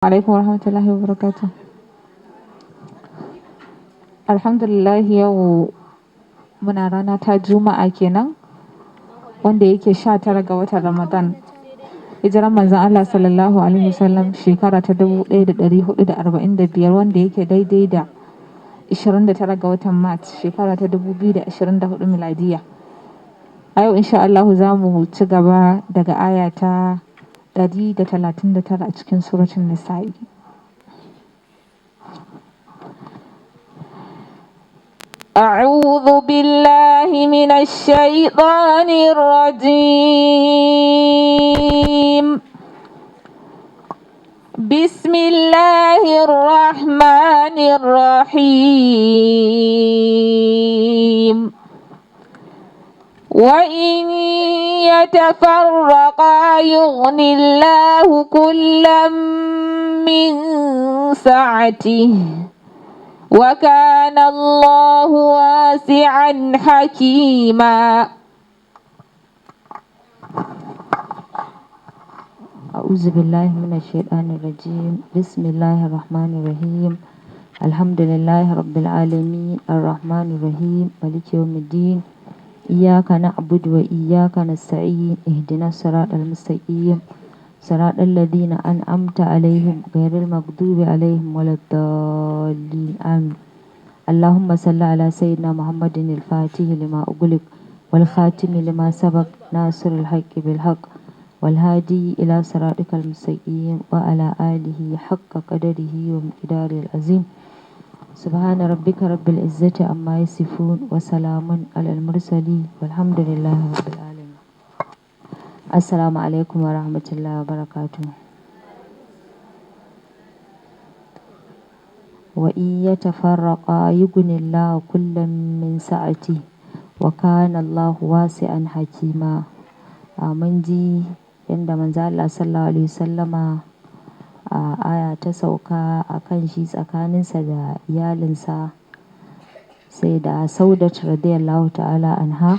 alaikum warahmatullahi wabarakatuh. Alhamdulillah yau muna rana ta Juma'a kenan wanda yake 19 ga watan Ramadan. Hijiran manzon Allah sallallahu alaihi wasallam shekara ta 1445 wanda yake daidai da 29 ga watan Mart shekara ta 2024 miladiya. A yau insha Allah za mu ci gaba daga aya ta 139 a cikin suratul Nisa'i. أعوذ بالله من الشيطان الرجيم. بسم الله الرحمن الرحيم. وإن يتفرقا يغن الله كلا من سعته وكان الله واسعا حكيما. أعوذ بالله من الشيطان الرجيم. بسم الله الرحمن الرحيم. الحمد لله رب العالمين الرحمن الرحيم مالك يوم الدين. إياك نعبد وإياك نستعين. اهدنا الصراط المستقيم صراط الذين أنعمت عليهم غير المغضوب عليهم ولا الضالين آمين. اللهم صل على سيدنا محمد الفاتح لما أغلق والخاتم لما سبق ناصر الحق بالحق والهادي إلى صراطك المستقيم وعلى آله حق قدره ومقداره العظيم. سبحان ربك رب العزة عما يصفون وسلام على المرسلين والحمد لله رب العالمين. Assalamu alaikum wa rahmatullahi wa barakatuh. Wa in yatafarraqa yughnillahu kullam min sa'ati wa kana Allahu wasi'an hakima. Mun ji yanda manzo Allah sallallahu alaihi wasallama aya ta sauka akan shi tsakaninsa da iyalinsa sai da Saudat radiyallahu ta'ala anha.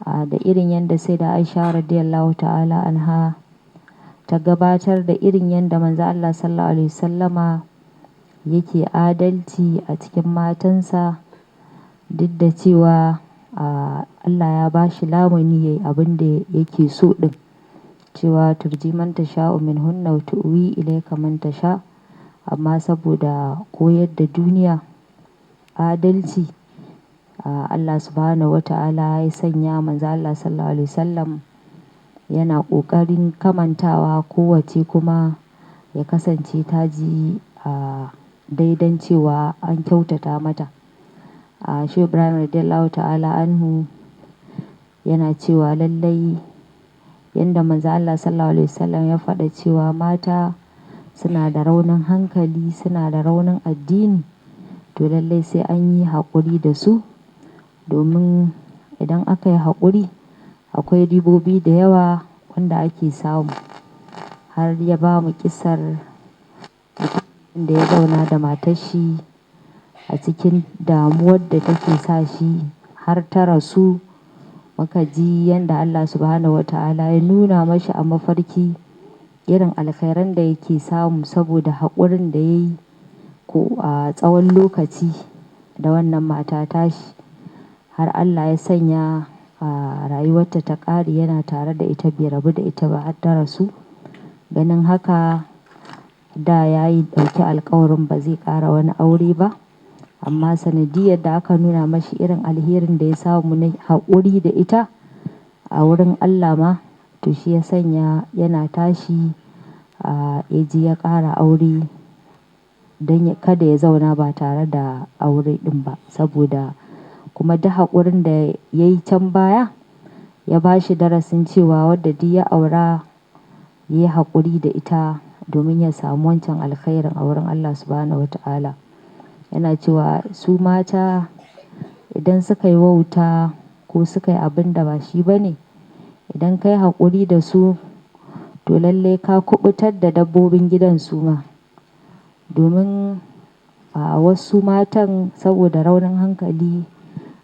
Da irin yadda sai da Aisha radiyallahu ta'ala anha ta gabatar da irin yadda manzo Allah sallallahu alaihi wasallama yake adalci a cikin matansa duk da cewa Allah ya bashi lamuni yayi abin da yake so din, cewa turji man tasha'u minhunna wa tu'wi ilayka man tasha, amma saboda koyar da duniya adalci Allah subhanahu wata'ala ya sanya manzo Allah sallallahu alaihi wasallam yana ƙoƙarin kamantawa kowace kuma ya kasance ta ji daidan cewa an kyautata mata. Shehu Ibrahim radiyallahu ta'ala anhu yana cewa lallai yanda manzo Allah sallallahu alaihi wasallam ya faɗa cewa mata suna da raunin hankali, suna da raunin addini, to lallai sai an yi haƙuri da su, domin idan aka yi haƙuri akwai ribobi da yawa wanda ake samu. Har ya ba mu ƙissar da ya zauna da matar shi a cikin damuwar da take sa shi har ta rasu. Muka ji yanda Allah subhanahu wata'ala ya nuna mashi a mafarki irin alkhairan da yake samu saboda haƙurin da ya yi ko a tsawon lokaci da wannan mata tashi, har Allah ya sanya rayuwarta ta ƙare yana tare da ita, bai rabu da ita ba har ta rasu. Ganin haka da ya yi ɗauki alƙawarin ba zai ƙara wani aure ba, amma sanadiyar da aka nuna mashi irin alherin da ya samu na haƙuri da ita a wurin Allah ma, to shi ya sanya yana tashi ya ji ya ƙara aure don kada ya zauna ba tare da aure ɗin ba, saboda kuma duk haƙurin da ya yi can baya ya ba shi darasin cewa wadda duk ya aura ya yi haƙuri da ita domin ya samu wancan alkhairin a wurin Allah subhanahu wata'ala. Yana cewa su mata idan suka yi wauta ko suka yi abin da ba shi ba ne, idan ka yi haƙuri da su to lallai ka kuɓutar da dabbobin gidan su ma, domin wasu matan saboda raunin hankali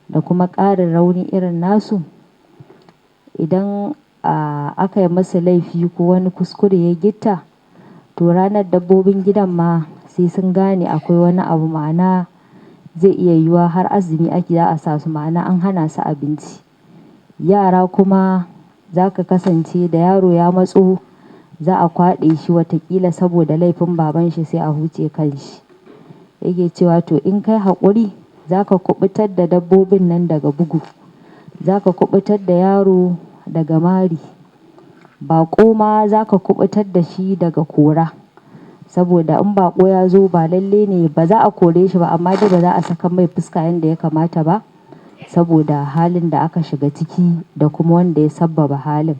da kuma ƙarin rauni irin nasu, idan aka yi masa laifi ko wani kuskure ya gitta, to ranar dabbobin gidan ma sai sun gane akwai wani abu, ma'ana zai iya yiwuwa har azumi ake za a sa su, ma'ana an hana su abinci. Yara kuma za ka kasance da yaro ya matso za a kwaɗe shi watakila saboda laifin baban shi sai a huce kan shi. Yake cewa to in kai haƙuri za ka kuɓutar da dabbobin nan daga bugu, za ka kuɓutar da yaro daga mari, baƙo ma za ka kuɓutar da shi daga kora, saboda in baƙo ya zo ba lalle ne ba za a kore shi ba, amma dai ba za a saka mai fuska yanda ya kamata ba, saboda halin da aka shiga ciki da kuma wanda ya sabbaba halin.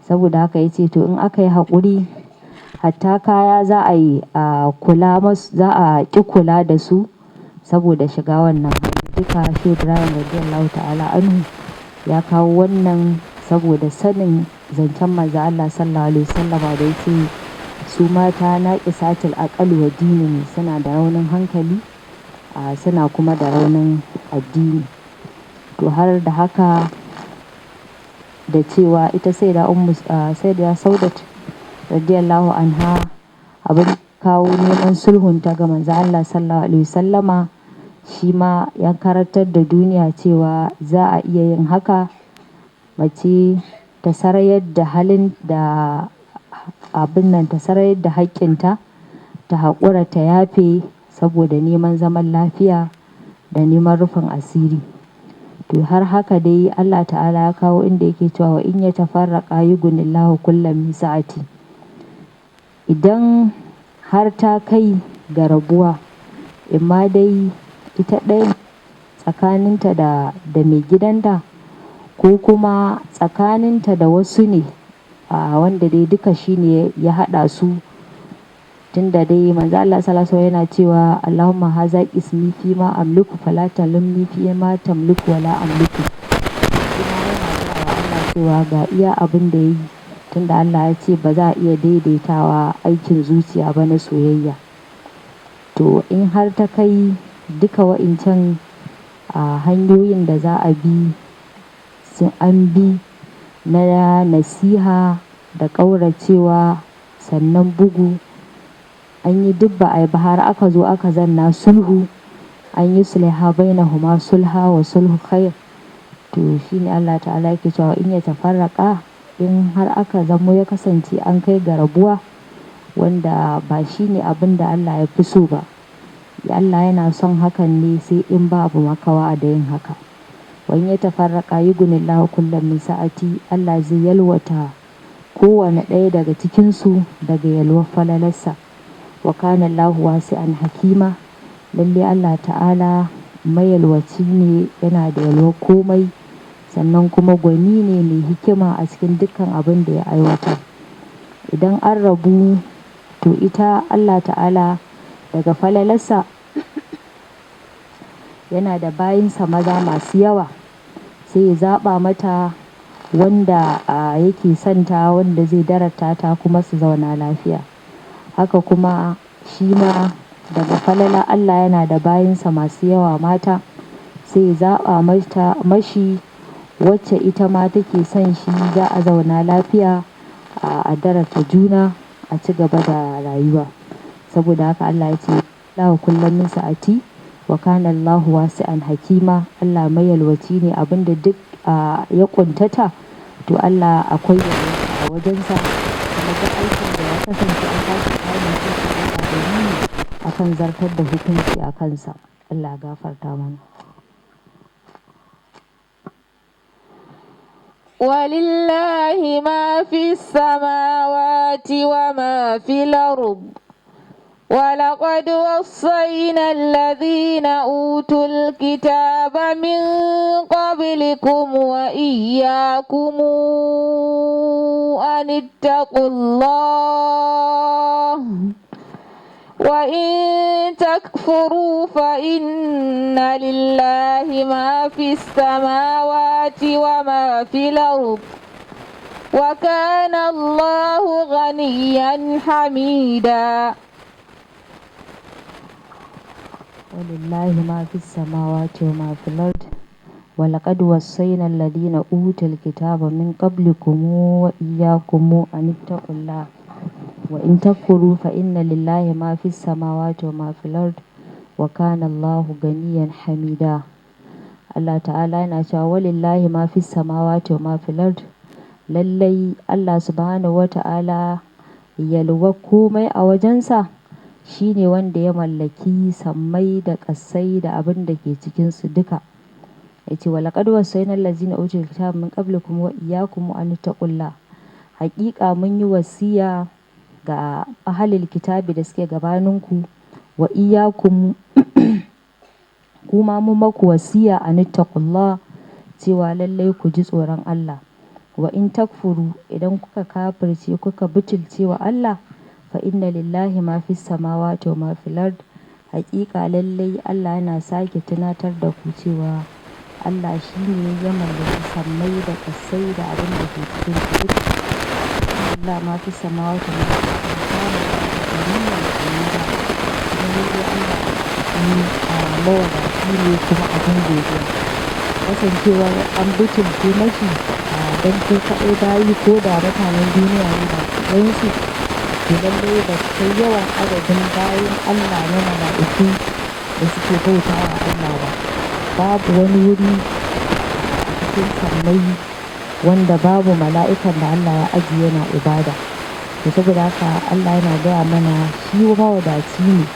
Saboda haka ya ce to in aka yi haƙuri hatta kaya za a yi za a ƙi kula da su saboda shiga wannan hali. Duka Shehu Ibrahim radiyallahu ta'ala anhu ya kawo wannan saboda sanin zancen manzo Allah sallallahu alaihi wasallam da yake su mata naqisatul aqal wa dini ne, suna da raunin hankali suna kuma da raunin addini. To har da haka da cewa ita sayyida Saudat radiyallahu anha abin kawo neman sulhunta ga manzo Allah sallallahu alaihi wasallama, shi ma ya karantar da duniya cewa za a iya yin haka, mace ta sarayar da halin da abin nan, ta sarayar da haƙƙinta, ta haƙura ta yafe saboda neman zaman lafiya da neman rufin asiri. To har haka dai Allah ta'ala ya kawo inda yake cewa wa in yatafarraqa yughnillahu kullam min sa'ati. Idan har ta kai ga rabuwa, imma dai ita ɗaya tsakaninta da mai gidanta, ko kuma tsakaninta da wasu ne wanda dai duka shi ne ya haɗa su, tunda dai manzo Allah sallallahu alaihi wasallam yana cewa Allahumma haza ismi fi ma amliku fala talumni fi ma tamliku wala amliku. Kuma yana gaya wa Allah cewa ga iya abin da yayi, tunda Allah ya ce ba za a iya daidaitawa aikin zuciya ba na soyayya. To in har ta kai duka wa'incan hanyoyin da za a bi sun an bi na nasiha da ƙauracewa, sannan bugu an yi duk ba a yi ba, har aka zo aka zanna sulhu, an yi sulha bainahuma sulha wa sulhu khair. To shine Allah ta'ala yake cewa in ya tafarraqa, in har aka zamo ya kasance an kai ga rabuwa wanda ba shine abin da Allah ya fi so ba, Allah yana son hakan ne sai in babu makawa da yin haka. Wa in ya tafarraqa yughnillahu kullam min sa'ati, Allah zai yalwata kowane ɗaya daga cikinsu daga yalwar falalarsa. Wa kana Allahu wasi'an hakima, lalle Allah ta'ala mayalwaci ne, yana da yalwar komai, sannan kuma gwani ne mai hikima a cikin dukkan abin da ya aiwatar. Idan an rabu, to ita Allah ta'ala daga falalarsa yana da bayinsa maza masu yawa, sai ya zaɓa mata wanda yake santa, wanda zai darata ta kuma su zauna lafiya. Haka kuma shi ma daga falala Allah yana da bayinsa masu yawa mata, sai ya zaɓa mashi wacce ita ma take son shi, za a zauna lafiya a darata juna a ci gaba da rayuwa. Saboda haka Allah ya ce Allahu kullam min sa'ati wa kana Allahu wasi'an hakima. Allah mayalwaci ne, abinda duk ya kuntata to Allah akwai yalwa a wajensa, kuma duk aikin da ya kasance an tashi kayan sai akan zartar da hukunci a kansa. Allah gafarta mana. ولله ما في السماوات وما في الأرض ولقد وصينا الذين أوتوا الكتاب من قبلكم وإياكم أن اتقوا الله وإن تكفروا فإن لله ما في السماوات وما في الأرض وكان الله غنيا حميدا. ولله ما في السماوات وما في الأرض ولقد وصينا الذين أوتوا الكتاب من قبلكم وإياكم أن اتقوا الله wa in takfuru fa inna lillahi ma fis samawati wa ma fil ard wa kana Allahu ganiyan hamida. Allah ta'ala yana cewa walillahi ma fis samawati wa ma fil ard, lallai Allah subhanahu wa ta'ala yalwa komai a wajensa shine wanda ya mallaki sammai da ƙasai da abin da ke cikinsu duka. Yace wa laqad wasaina allazina utul kitaba min qablikum wa iyyakum an taqullah. Haƙiƙa mun yi wasiya ga ahlul kitabi da suke gabaninku wa iyyakum kuma mun maku wasiya an taqullah cewa lallai ku ji tsoron Allah. Wa in takfuru, idan kuka kafirce kuka butulce wa Allah, fa inna lillahi ma fis samawati wa ma fil ard. Haƙiƙa lallai Allah yana sake tunatar da ku cewa Allah shi ne ya mallaki sammai da ƙasai da abin da ke cikin su duka. Allah ma fis samawati wa ma fil ard. Mawadaci ne kuma abin godiya. Kasancewar an butulce mashi don ko kaɗai bayi ko da mutanen duniya ne ba ɗayansu, to lallai ba su kai yawan adadin bayan Allah na mala'iku da suke bauta wa Allah ba. Babu wani wuri a cikin sammai wanda babu mala'ikan da Allah ya ajiye yana ibada. To saboda haka Allah yana gaya mana shi mawadaci ne.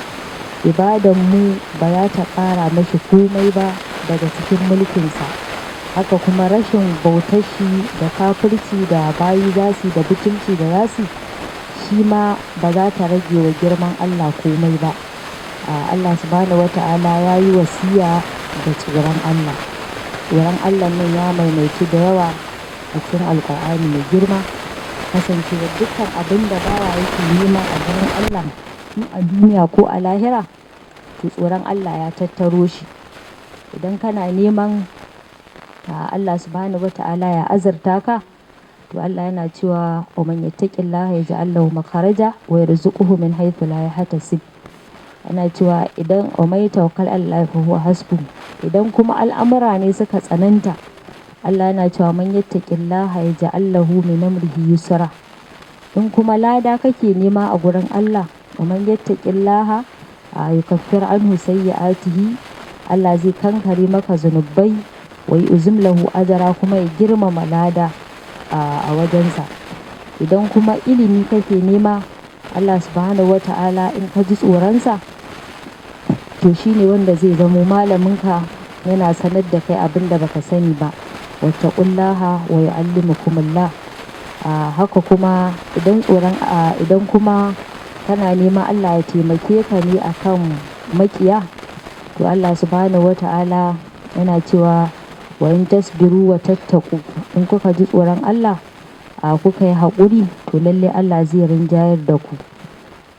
Ibadan mu ba za ta ƙara mashi komai ba daga cikin mulkinsa. Haka kuma rashin bautar shi da kafirci da bayi za su da butulci da za su, shi ma ba za ta rage wa girman Allah komai ba. Allah subhanahu wata'ala ya yi wasiya da tsoron Allah. Tsoron Allah nan ya maimaitu da yawa a cikin alƙur'ani mai girma. Kasancewa dukkan abin da bawa yake nema a gurin Allah in a duniya ko a lahira, to tsoron Allah ya tattaro shi. Idan kana neman Allah subhanahu wata'ala ya azurta ka, to Allah yana cewa wa man yattaqillaha yaj'al lahu makharaja wa yarzuquhu min haythu la yahtasib. Yana cewa idan wa may tawakkal 'ala Allah fa huwa hasbuh. Idan kuma al'amura ne suka tsananta, Allah yana cewa man yattaqillaha yaj'al lahu min amrihi yusra. In kuma lada kake nema a gurin Allah, wa man yattaqillaha yukaffir anhu sayyi'atihi, Allah zai kankare maka zunubai wa yu'zim lahu ajra, kuma ya girmama lada a wajensa. Idan kuma ilimi kake nema, Allah subhanahu wata'ala in ka ji tsoronsa, to shine wanda zai zamo malaminka, yana sanar da kai abin da baka sani ba. Wattaqullaha wa yu'allimukumullah. Haka kuma idan kuma kana nema Allah ya taimake ka ne akan makiya, to Allah subhanahu wata'ala yana cewa wa in tasbiru wa tattaqu, in kuka ji tsoron Allah kuka yi haƙuri, to lalle Allah zai rinjayar da ku.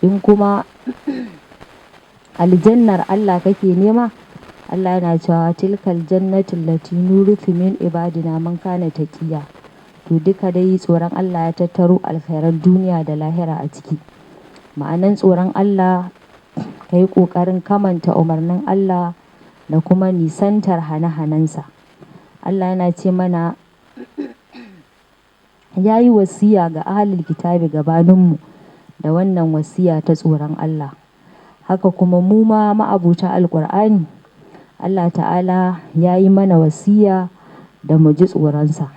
In kuma aljannar Allah kake nema, Allah yana cewa tilkal jannatu allati nurithu min ibadina man kana taqiya. To duka dai tsoron Allah ya tattaro alkhairan duniya da lahira a ciki. Ma'anan tsoron Allah, ka yi ƙoƙarin kamanta umarnin Allah da kuma nisantar hane-hanensa. Allah yana ce mana ya yi wasiya ga ahlul kitabi gabaninmu da wannan wasiya ta tsoron Allah. Haka kuma mu ma ma'abuta alƙur'ani, Allah ta'ala ya yi mana wasiya da mu ji tsoronsa.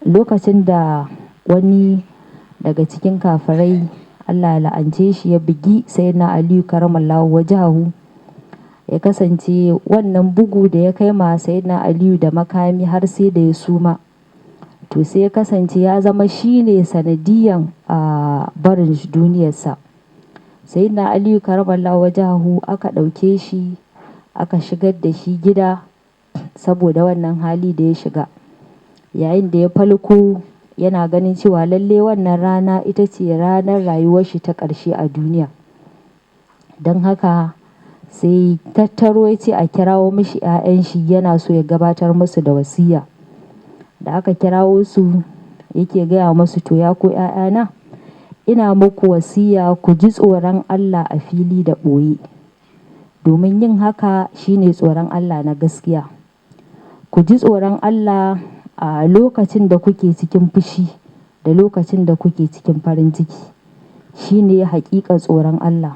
Lokacin da wani daga cikin kafirai, Allah ya la'ance shi, ya bugi sayyidina Aliyu karamallahu wajahu, ya kasance wannan bugu da ya kai ma sayyidina Aliyu da makami har sai da ya suma. To sai ya kasance ya zama shine sanadiyan barin duniyarsa. Sayyidina Aliyu karamallahu wajahu aka ɗauke shi aka shigar da shi gida saboda wannan hali da ya shiga. Yayin da ya falko, yana ganin cewa lalle wannan rana ita ce ranar rayuwar shi ta ƙarshe a duniya. Don haka sai tattaro ya ce a kirawo mishi 'ya'yan shi, yana so ya gabatar musu da wasiya. Da aka kirawo su yake gaya musu, to ya ku 'ya'yana, ina muku wasiya ku ji tsoron Allah a fili da ɓoye, domin yin haka shine tsoron Allah na gaskiya. Ku ji tsoron Allah a lokacin da kuke cikin fushi da lokacin da kuke cikin farin ciki. shine haƙiƙa tsoron Allah.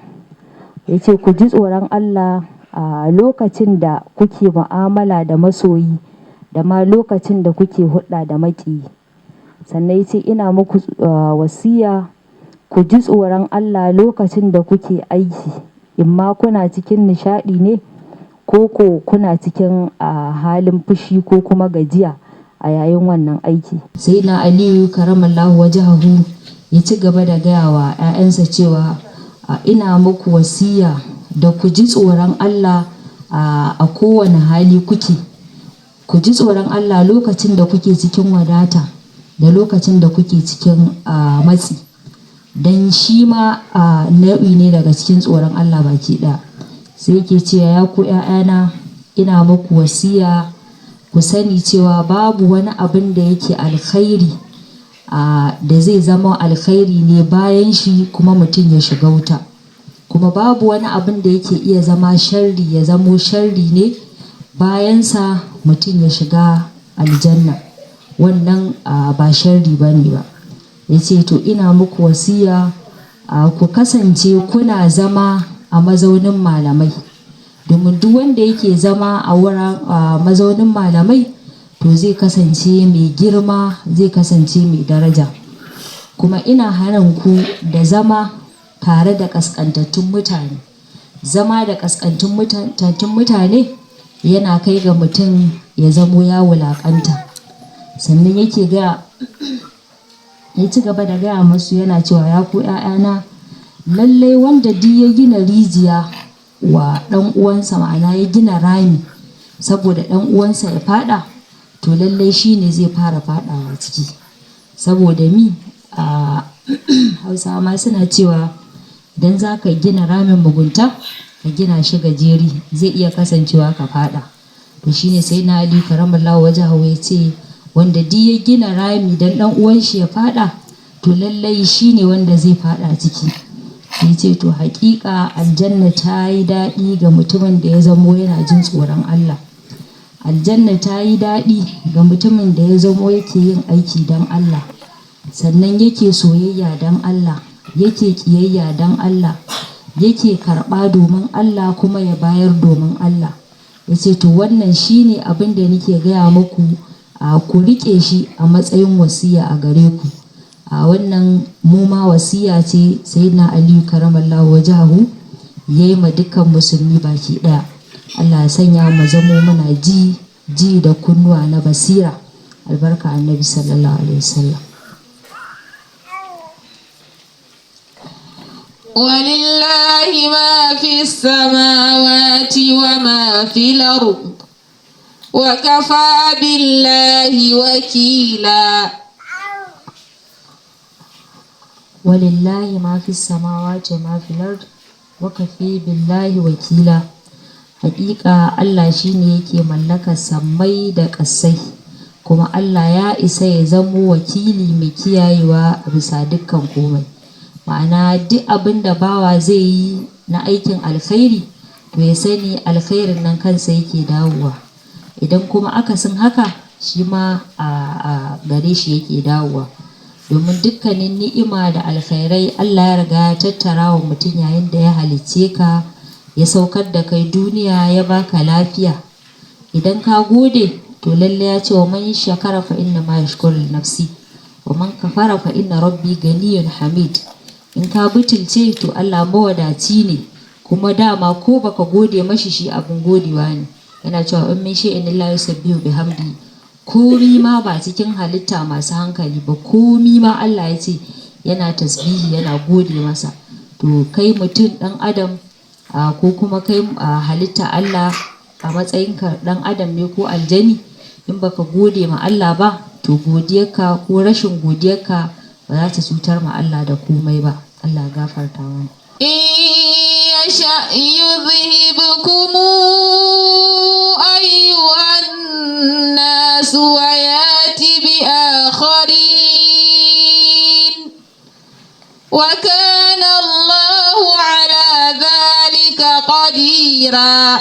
Ya ce ku ji tsoron Allah a lokacin da kuke mu'amala da masoyi da ma lokacin da kuke hulɗa da maƙiyi. Sannan ya ce ina muku wasiya ku ji tsoron Allah lokacin da kuke aiki, in ma kuna cikin nishaɗi ne ko kuna cikin halin fushi ko kuma gajiya a yayin wannan aiki. Sai na Aliyu karamallahu wajahu ya ci gaba da gaya wa 'ya'yansa cewa ina muku wasiya da ku ji tsoron Allah a kowane hali kuke. Ku ji tsoron Allah lokacin da kuke cikin wadata da lokacin da kuke cikin matsi. Dan shi ma nau'i ne daga cikin tsoron Allah baki ɗaya. Sai yake cewa ya ku 'ya'yana ina muku wasiya ku sani cewa babu wani abin da yake alkhairi da zai zama alkhairi ne bayan shi kuma mutum ya shiga wuta, kuma babu wani abin da yake iya zama sharri ya zamo sharri ne bayansa mutum ya shiga aljanna. Wannan ba sharri ba ne ba. Ya ce to ina muku wasiya ku kasance kuna zama a mazaunin malamai, domin duk wanda yake zama a wurin mazaunin malamai to zai kasance mai girma, zai kasance mai daraja. Kuma ina hanin ku da zama tare da ƙasƙantattun mutane. Zama da ƙasƙantattun mutane yana kai ga mutum ya zamo ya wulaƙanta. Sannan ya ci gaba da gaya masu yana cewa ya ku 'ya'yana lallai wanda duk ya gina rijiya wa ɗan uwansa, ma'ana ya gina rami saboda ɗan uwansa ya faɗa, to lallai shi ne zai fara faɗawa ciki. Saboda Hausawa ma suna cewa idan za ka gina ramin mugunta ka gina shi gajeri, zai iya kasancewa ka faɗa. To shine sai na Ali karamallahu wajahu ya ce wanda duk ya gina rami dan ɗan uwan shi ya faɗa, to lallai shi ne wanda zai faɗa ciki. Ya ce to haƙiƙa aljanna ta yi daɗi ga mutumin da ya zamo yana jin tsoron Allah. Aljanna ta yi daɗi ga mutumin da ya zamo yake yin aiki don Allah, sannan yake soyayya don Allah, yake ƙiyayya don Allah, yake karɓa domin Allah kuma ya bayar domin Allah. Ya ce to wannan shine abin da nake gaya muku ku riƙe shi a matsayin wasiya a gare ku. Wannan mu ma wasiya ce sayyidina Aliyu karamallahu wajahu yayi ma dukkan musulmi baki ɗaya. Allah ya sanya mu zamo muna ji da kunnuwa na basira, albarka annabi sallallahu alaihi wasallam. ولله ما في السماوات وما في الأرض وكفى بالله وكيلا. ولله ما في السماوات وما في الأرض وكفى بالله وكيلا. Hakika Allah shine yake mallakar sammai da ƙasai, kuma Allah ya isa ya zamo wakili mai kiyayewa a bisa dukkan komai. Ma'ana duk abin da bawa zai yi na aikin alkhairi to ya sani alkhairin nan kansa yake dawowa, idan kuma akasin haka shi ma a gare shi yake dawowa. Domin dukkanin ni'ima da alkhairai Allah ya riga ya tattara wa mutum yayin da ya halicce ka, ya saukar da kai duniya, ya baka lafiya. Idan ka gode to lalle ya ce wa man shakara fa inna ma yashkuru li nafsi wa man kafara fa inna rabbi ganiyyun hamid. In ka butulce to Allah mawadaci ne, kuma dama ko baka gode mashi shi abin godewa ne. Yana cewa in min shay'in illa yusabbihu bihamdi. Komi ma ba cikin halitta masu hankali ba, komi ma Allah ya ce yana tasbihi, yana gode masa. To kai mutum ɗan adam ko kuma kai halitta Allah a matsayinka ɗan adam ne ko aljani, in baka gode ma Allah ba to godiyarka ko rashin godiyarka ba za ta cutar ma Allah da komai ba. Allah gafarta mana. يشأ يذهبكم أيها الناس ويأتي بآخرين وكان الله على ذلك قديرا.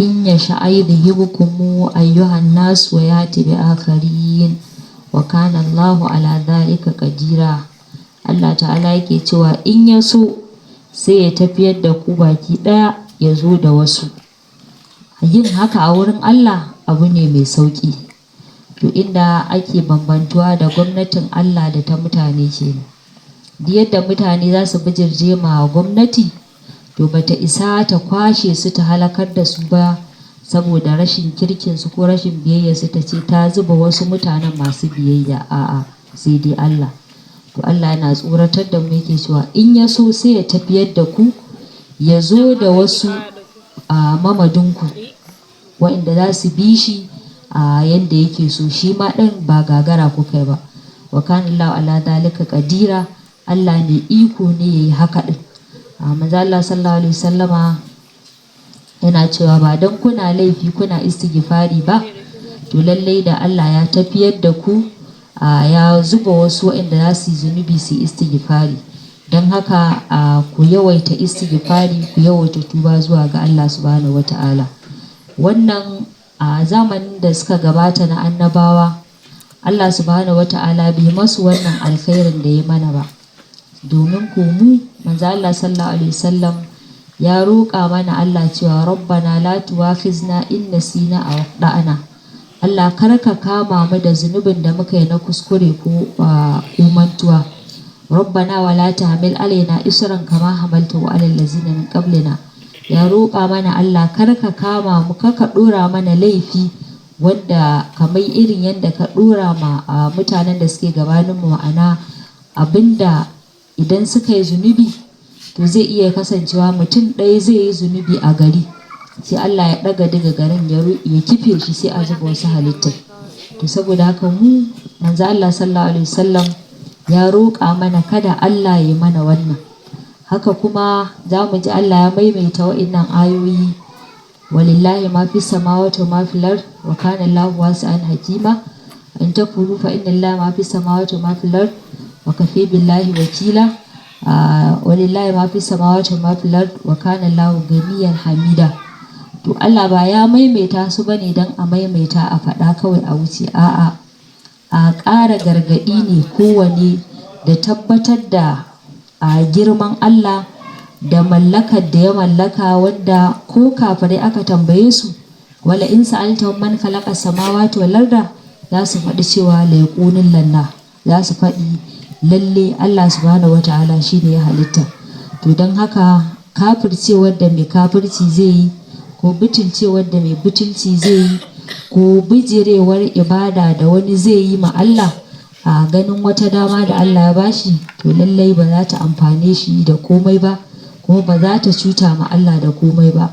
إن يشأ يذهبكم أيها الناس ويأتي بآخرين وكان الله على ذلك قديرا. Allah ta'ala yake cewa in ya so sai ya tafiyar da ku baki ɗaya ya zo da wasu. Yin haka a wurin Allah abu ne mai sauƙi. To inda ake bambantuwa da gwamnatin Allah da ta mutane kenan. Duk yadda mutane za su bijirje ma gwamnati, to bata isa ta kwashe su ta halakar da su ba saboda rashin kirkinsu ko rashin biyayyarsu ta ce ta zuba wasu mutanen masu biyayya. A'a, sai dai Allah. To Allah yana tsoratar da mu yake cewa in ya so sai ya tafiyar da ku ya zo da wasu a mamadinku waɗanda za su bi shi a yadda yake so. Shi ma ɗin ba gagara kuka yi ba. Wa kana Allahu ala dhalika qadira. Allah mai iko ne yayi haka ɗin. Manzo Allah sallallahu alaihi wasallama yana cewa ba dan kuna laifi kuna istighfari ba, to lallai da Allah ya tafiyar da ku ya zuba wasu waɗanda za su yi zunubi su istighfari. Don haka ku yawaita istighfari, ku yawaita tuba zuwa ga Allah subhanahu wata'ala. Wannan a zamanin da suka gabata na annabawa, Allah subhanahu wata'ala bai masu wannan alkhairin da ya mana ba. Domin ku mu manzo Allah sallallahu alaihi wasallam ya roƙa mana Allah cewa rabbana la tuwakhizna in nasina aw akhtana. Allah kar ka kama mu da zunubin da muka yi na kuskure ko mantuwa. Rabbana wala tahmil alaina isran kama hamaltahu alal ladzina min qablina. Ya roƙa mana Allah kar ka kama mu, ka ɗora mana laifi wanda kamar irin yadda ka ɗora ma mutanen da suke gabanin mu, ma'ana abinda idan suka yi zunubi to zai iya kasancewa mutum ɗaya zai yi zunubi a gari, sai Allah ya ɗaga daga garin ya kife shi sai a zuba wasu halittar. To saboda haka mu manzo Allah sallallahu alaihi wasallam ya roƙa mana kada Allah ya mana wannan. Haka kuma za mu ji Allah ya maimaita wa'innan ayoyi, walillahi ma fi samawati wa ma fil ard wa kana Allahu wasi'an hakima. In takfuru fa inna Allaha ma fi samawati wa ma fil ard wa kafi billahi wakila. Walillahi ma fi samawati wa ma fil ard wa kana Allahu ganiyan hamida. To Allah ba ya maimaita su bane dan a maimaita a faɗa kawai a wuce, a'a, a ƙara gargaɗi ne kowane da tabbatar da girman Allah da mallakar da ya mallaka, wanda ko kafirai aka tambaye su wala in sa'altahum man khalaqa samawati wal arda, za su faɗi cewa la yaqulun lanna, za su faɗi lalle Allah subhanahu wata'ala shine ya halitta. To don haka kafircewar da mai kafirci zai yi, ko butulcewar da mai butulci zai yi, ko bijirewar ibada da wani zai yi ma Allah a ganin wata dama da Allah ya bashi, to lallai ba za ta amfane shi da komai ba, kuma ba za ta cuta ma Allah da komai ba,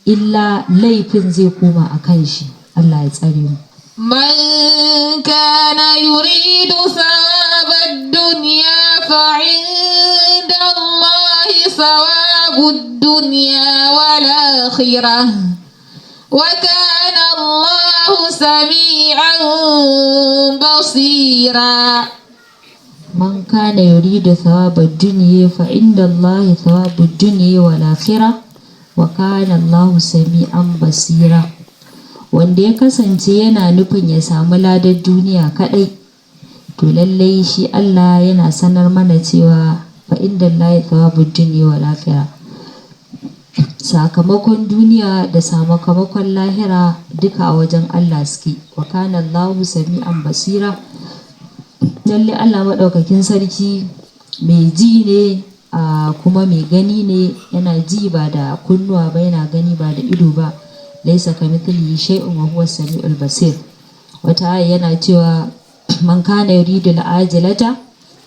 illa laifin zai koma a kan shi. Allah ya tsare mu. من كان يريد ثواب الدنيا فعند الله ثواب الدنيا والآخرة وكان الله سميعا بصيرا. من كان يريد ثواب الدنيا فعند الله ثواب الدنيا والآخرة وكان الله سميعا بصيرا. Wanda ya kasance yana nufin ya samu ladar duniya kaɗai, to lallai shi Allah yana sanar mana cewa fa inda Allah thawabud dunya wal akhirah, sakamakon duniya da sakamakon lahira duka a wajen Allah suke. Wa kana Allahu sami'an basira. Lallai Allah maɗaukakin sarki mai ji ne kuma mai gani ne, yana ji ba da kunnuwa ba, yana gani ba da ido ba. Laisa kamithlihi shay'un wa huwa as-sami'ul basir. Wata aya yana cewa man kana yuridu al-ajilata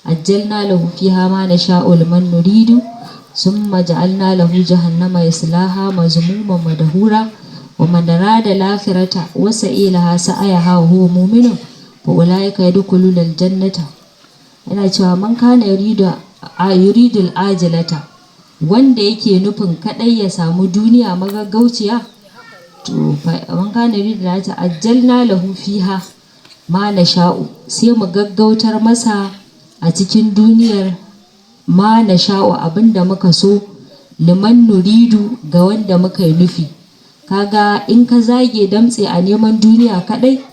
ajjalna lahu fiha ma nasha'u liman nuridu summa ja'alna lahu jahannama yaslaha mazmuman madhura wa man arada al-akhirata wa sa'ilaha sa'ayaha wa huwa mu'minun fa ulaika yadkhuluna al-jannata. Yana cewa man kana yuridu al-ajilata, wanda yake nufin kadai ya samu duniya magaggauciya, to man kana yuridu ta ajjalna lahu fiha ma nasha'u, sai mu gaggautar masa a cikin duniyar ma nasha'u, abinda muka so, liman nuridu, ga wanda muka yi nufi. Kaga in ka zage damtse a neman duniya kadai,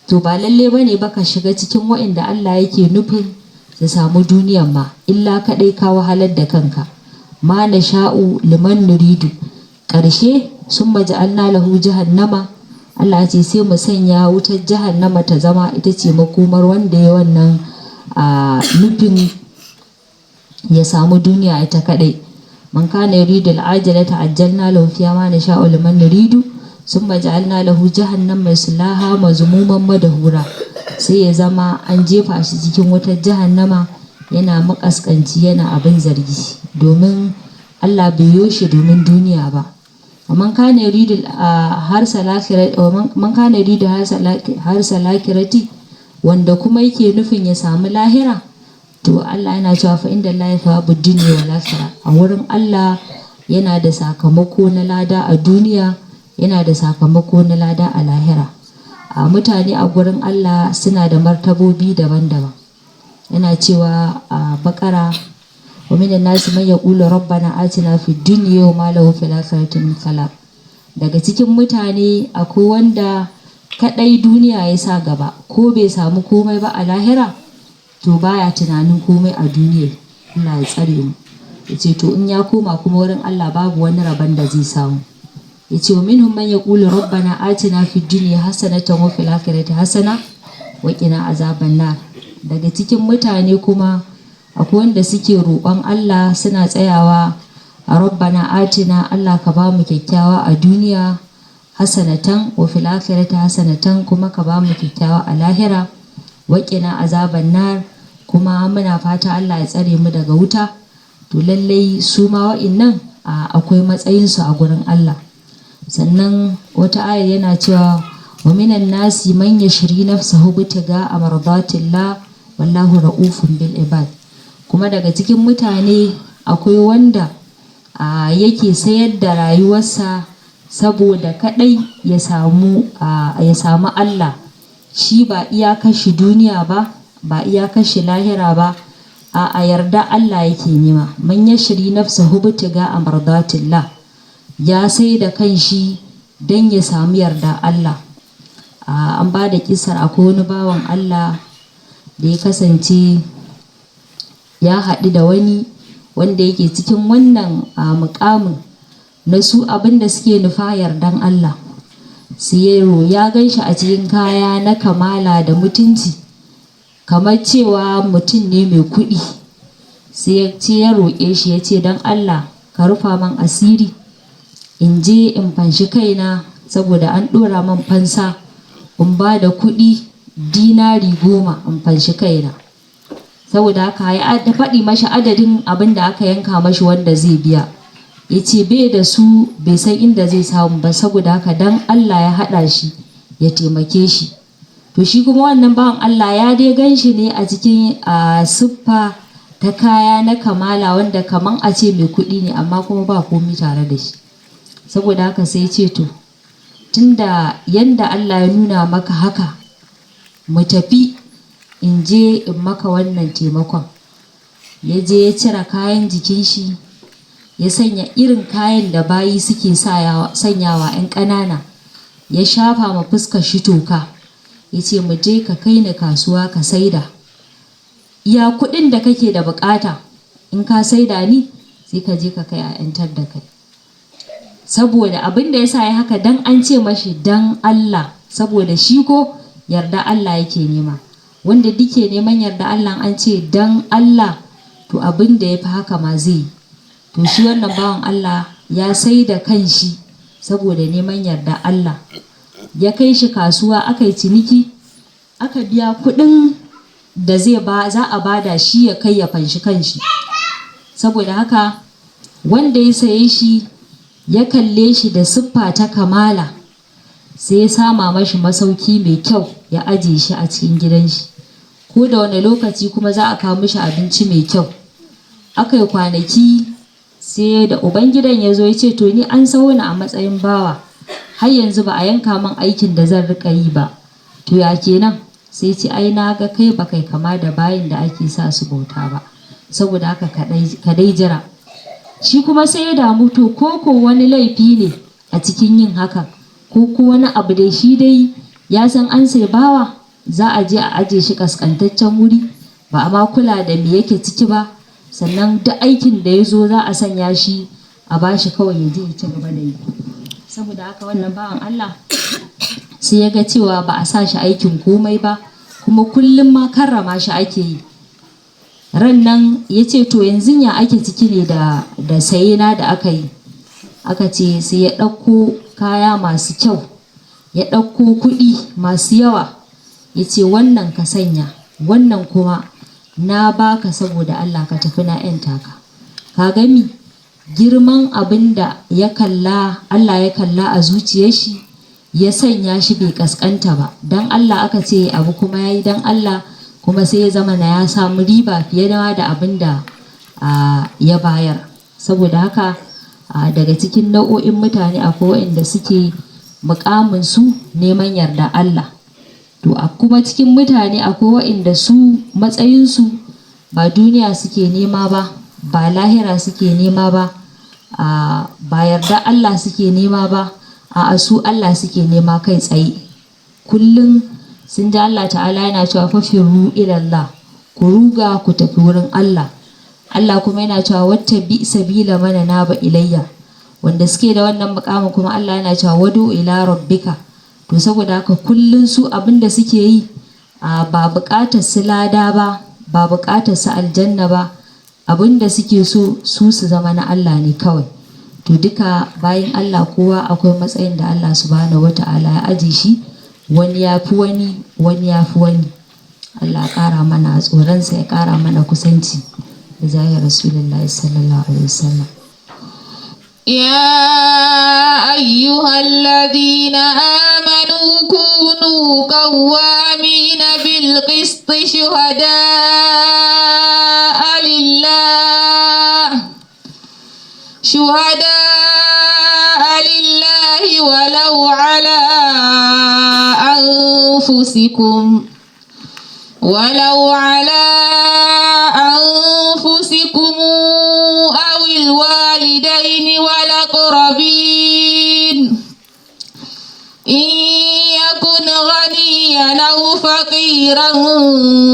to ba lalle bane ba ka shiga cikin waɗanda Allah yake nufin su samu duniyan ma, illa kaɗai ka wahalar da kanka. Ma na sha'u liman nuridu, ƙarshe sun maja'alna lahu jahannama, Allah ce sai mu sanya wutar jahannama ta zama ita ce makomar wanda ya wannan nufin ya samu duniya ita kaɗai. Man kana yuridu al'ajalata ajjalna lahu fiha ma nasha'u liman nuridu summa ja'alna lahu jahannama yaslaha mazmuman madahura, sai ya zama an jefa shi cikin wutar jahannama yana makaskanci, yana abin zargi, domin Allah bai yo shi domin duniya ba. man kana yuridu harsa lakirati, wanda kuma yake nufin ya samu lahira, to Allah yana cewa fa inda Allah ya fa dunya wal akhirah, a wurin Allah yana da sakamako na lada a duniya, yana da sakamako na lada a lahira. A mutane a gurin Allah suna da martabobi daban-daban. Yana cewa a Bakara, wa minan nasi man yaqulu rabbana atina fid dunya wa ma lahu fil akhirati min khalaq. Daga cikin mutane akwai wanda kadai duniya ya sa gaba, ko bai samu komai ba a lahira, to baya tunanin komai a duniya. Allah ya tsare mu. Yace to in ya koma kuma wurin Allah babu wani rabon da zai samu. Yace wa minhum man yaqulu rabbana atina fid dunya hasanatan wa fil akhirati hasana wa qina azaban nar. Daga cikin mutane kuma akwai wanda suke roƙon Allah, suna tsayawa a rabbana atina, Allah ka bamu kyakkyawa a duniya, hasanatan wa fil akhirati hasanatan, kuma ka bamu kyakkyawa a lahira, wa qina azaban nar, kuma muna fata Allah ya tsare mu daga wuta. To lallai su ma wa'innan akwai matsayinsu a gurin Allah. Sannan wata aya yana cewa wa minan nasi man yashri nafsahu bitiga amardatillah wallahu ra'ufun bil ibad. Kuma daga cikin mutane akwai wanda yake sayar da rayuwarsa saboda kadai ya samu Allah, shi ba iyakar shi duniya ba iyakar shi lahira ba, a yarda Allah yake nema. Man yashri nafsahu bitiga amardatillah, ya sai da kanshi dan ya samu yarda Allah. An ba da kisar akwai wani bawan Allah da ya kasance ya haɗu da wani wanda yake cikin wannan muƙamin na su abinda suke nufa yardan Allah. Sai ya gan shi a cikin kaya na kamala da mutunci, kamar cewa mutum ne mai kuɗi. Sai ya roƙe shi ya ce, don Allah ka rufa man asiri, in je in fanshi kaina, saboda an ɗora man fansa, in ba da kuɗi dinari 10 in fanshi kaina. Saboda haka ya faɗi mashi adadin abin da aka yanka mashi wanda zai biya. Ya ce bai da su, bai san inda zai samu ba, saboda haka dan Allah ya haɗa shi ya taimake shi. To shi kuma wannan bawan Allah ya dai gan shi ne a cikin siffa ta kaya na kamala, wanda kaman a ce mai kuɗi ne, amma kuma ba komi tare da shi. Saboda haka sai ce to tunda yanda Allah ya nuna maka haka, mu tafi in je in maka wannan taimakon. Ya je ya cire kayan jikin shi, ya sanya irin kayan da bayi suke sanyawa 'yan ƙanana, ya shafa ma fuskar shi toka, ya ce mu je ka kai ni kasuwa ka saida, iya kuɗin da kake da bukata, in ka saida ni sai ka je ka kai a 'yantar da kai. Saboda abin da ya sa ya haka, dan an ce mashi dan Allah, saboda shi ko yarda Allah yake nema. Wanda duke neman yarda Allah, an ce dan Allah, to abin da ya fi haka ma zai yi. To shi wannan bawan Allah ya sai da kanshi saboda neman yarda Allah, ya kai shi kasuwa, aka yi ciniki, aka biya kuɗin da za a bada shi ya kai ya fanshi kanshi. Saboda haka wanda ya saye shi ya kalle shi da siffa ta kamala, sai ya sama mashi masauki mai kyau, ya aje shi a cikin gidan shi. Ko da wani lokaci kuma za a kawo mishi abinci mai kyau. Aka yi kwanaki, sai da ubangidan ya zo ya ce to ni an sau ni a matsayin bawa, har yanzu ba a yanka min aikin da zan rika yi ba, to ya kenan? Sai ce ai na ga kai ba kai kama da bayin da ake sa su bauta ba, saboda haka ka dai jira. Shi kuma sai ya damu, to ko wani laifi ne a cikin yin haka, ko wani abu dai, shi dai ya san an sai bawa za a je a aje shi kaskantaccen wuri, ba a ma kula da me yake ciki ba, sannan duk aikin da ya zo za a sanya shi a bashi kawai ya je ya ci gaba da yi. Saboda haka wannan bawan Allah sai ya ga cewa ba a sa shi aikin komai ba, kuma kullum ma karrama shi ake yi. Ran nan ya ce to yanzu ya ake ciki ne da sayena da aka yi. Aka ce sai ya ɗauko kaya masu kyau, ya ɗauko kuɗi masu yawa, ya ce wannan ka sanya, wannan kuma na baka saboda Allah ka tafi na 'yanta ka. Ka gami girman abin da ya kalla, Allah ya kalla a zuciyar shi, ya sanya shi bai kaskanta ba. Dan Allah aka ce abu kuma ya yi dan Allah, kuma sai ya zama na ya samu riba fiye da abin da ya bayar. Saboda haka daga cikin nau'o'in mutane akwai waɗanda suke muƙamin su neman yarda Allah. To a kuma cikin mutane akwai waɗanda su matsayinsu ba duniya suke nema ba, ba lahira suke nema ba, ba yarda Allah suke nema ba, a su Allah suke nema kai tsaye. Kullum sun ji Allah ta'ala yana cewa fafiru ilallah, ku ruga ku tafi wurin Allah. Allah kuma yana cewa wata bi sabila mana na ba ilayya, wanda suke da wannan mukamin kuma Allah yana cewa wadu ila rabbika. To saboda haka kullum su abinda suke yi ba buƙatar su lada ba, ba buƙatar su aljanna ba, abinda suke so su zama na Allah ne kawai. To duka bayan Allah kowa akwai matsayin da Allah subhanahu wata'ala ya aje shi, wani ya fi wani, wani ya fi wani. Allah ya ƙara mana tsoronsa, ya ƙara mana kusanci da zahir Rasulullahi sallallahu alaihi wasallam. يا أيها الذين آمنوا كونوا قوامين بالقسط شهداء لله ولو على أنفسكم أو الوالدين والأقربين إن يكن غنيا أو فقيرا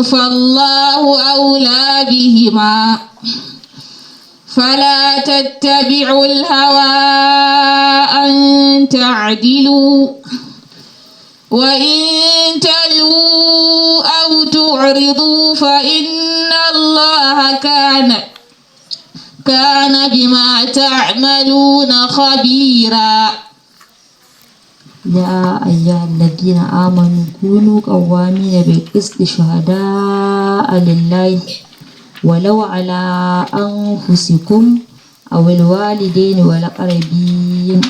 فالله أولى بهما فلا تتبعوا الهوى أن تعدلوا وإن تلووا أو تعرضوا فإن الله كان بما تعملون خبيرا. يا أيها الذين آمنوا كونوا قوامين بالقسط شهداء لله ولو على أنفسكم أو الوالدين والأقربين.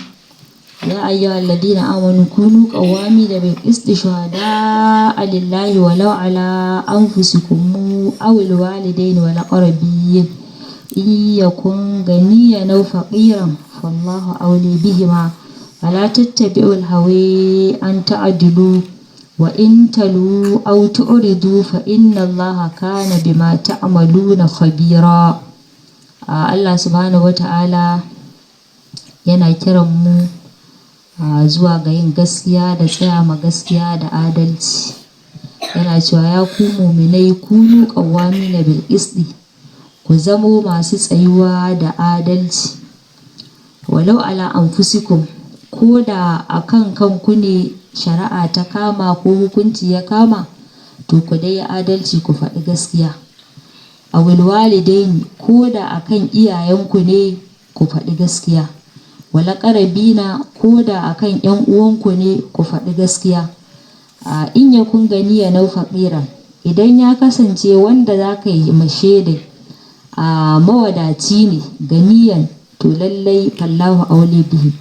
يا أيها الذين آمنوا كونوا قوامين بالقسط شهداء لله ولو على أنفسكم أو الوالدين والأقربين إن يكن غنيا أو فقيرا فالله أولى بهما فلا تتبعوا الهوى أن تعدلوا وإن تلوا أو تعرضوا فإن الله كان بما تعملون خبيرا. Allah subhanahu wata'ala yana kiran mu zuwa ga yin gaskiya da tsaya ma gaskiya da adalci. Yana cewa ya ku muminai kunu qawwamina bil qisti, ku zamo masu tsayuwa da adalci. Walau ala anfusikum, ko da akan kanku ne shari'a ta kama ko hukunci ya kama, to ku dai adalci ku faɗi gaskiya. Awil walidaini, ko da akan iyayenku ne ku faɗi gaskiya. Wala qarabina, ko da akan ƴan uwanku ne ku faɗi gaskiya. In yakun ganiya nau faqiran, idan ya kasance wanda zaka yi mashaida mawadaci ne, ganiyan, to lallai fallahu auli bihi,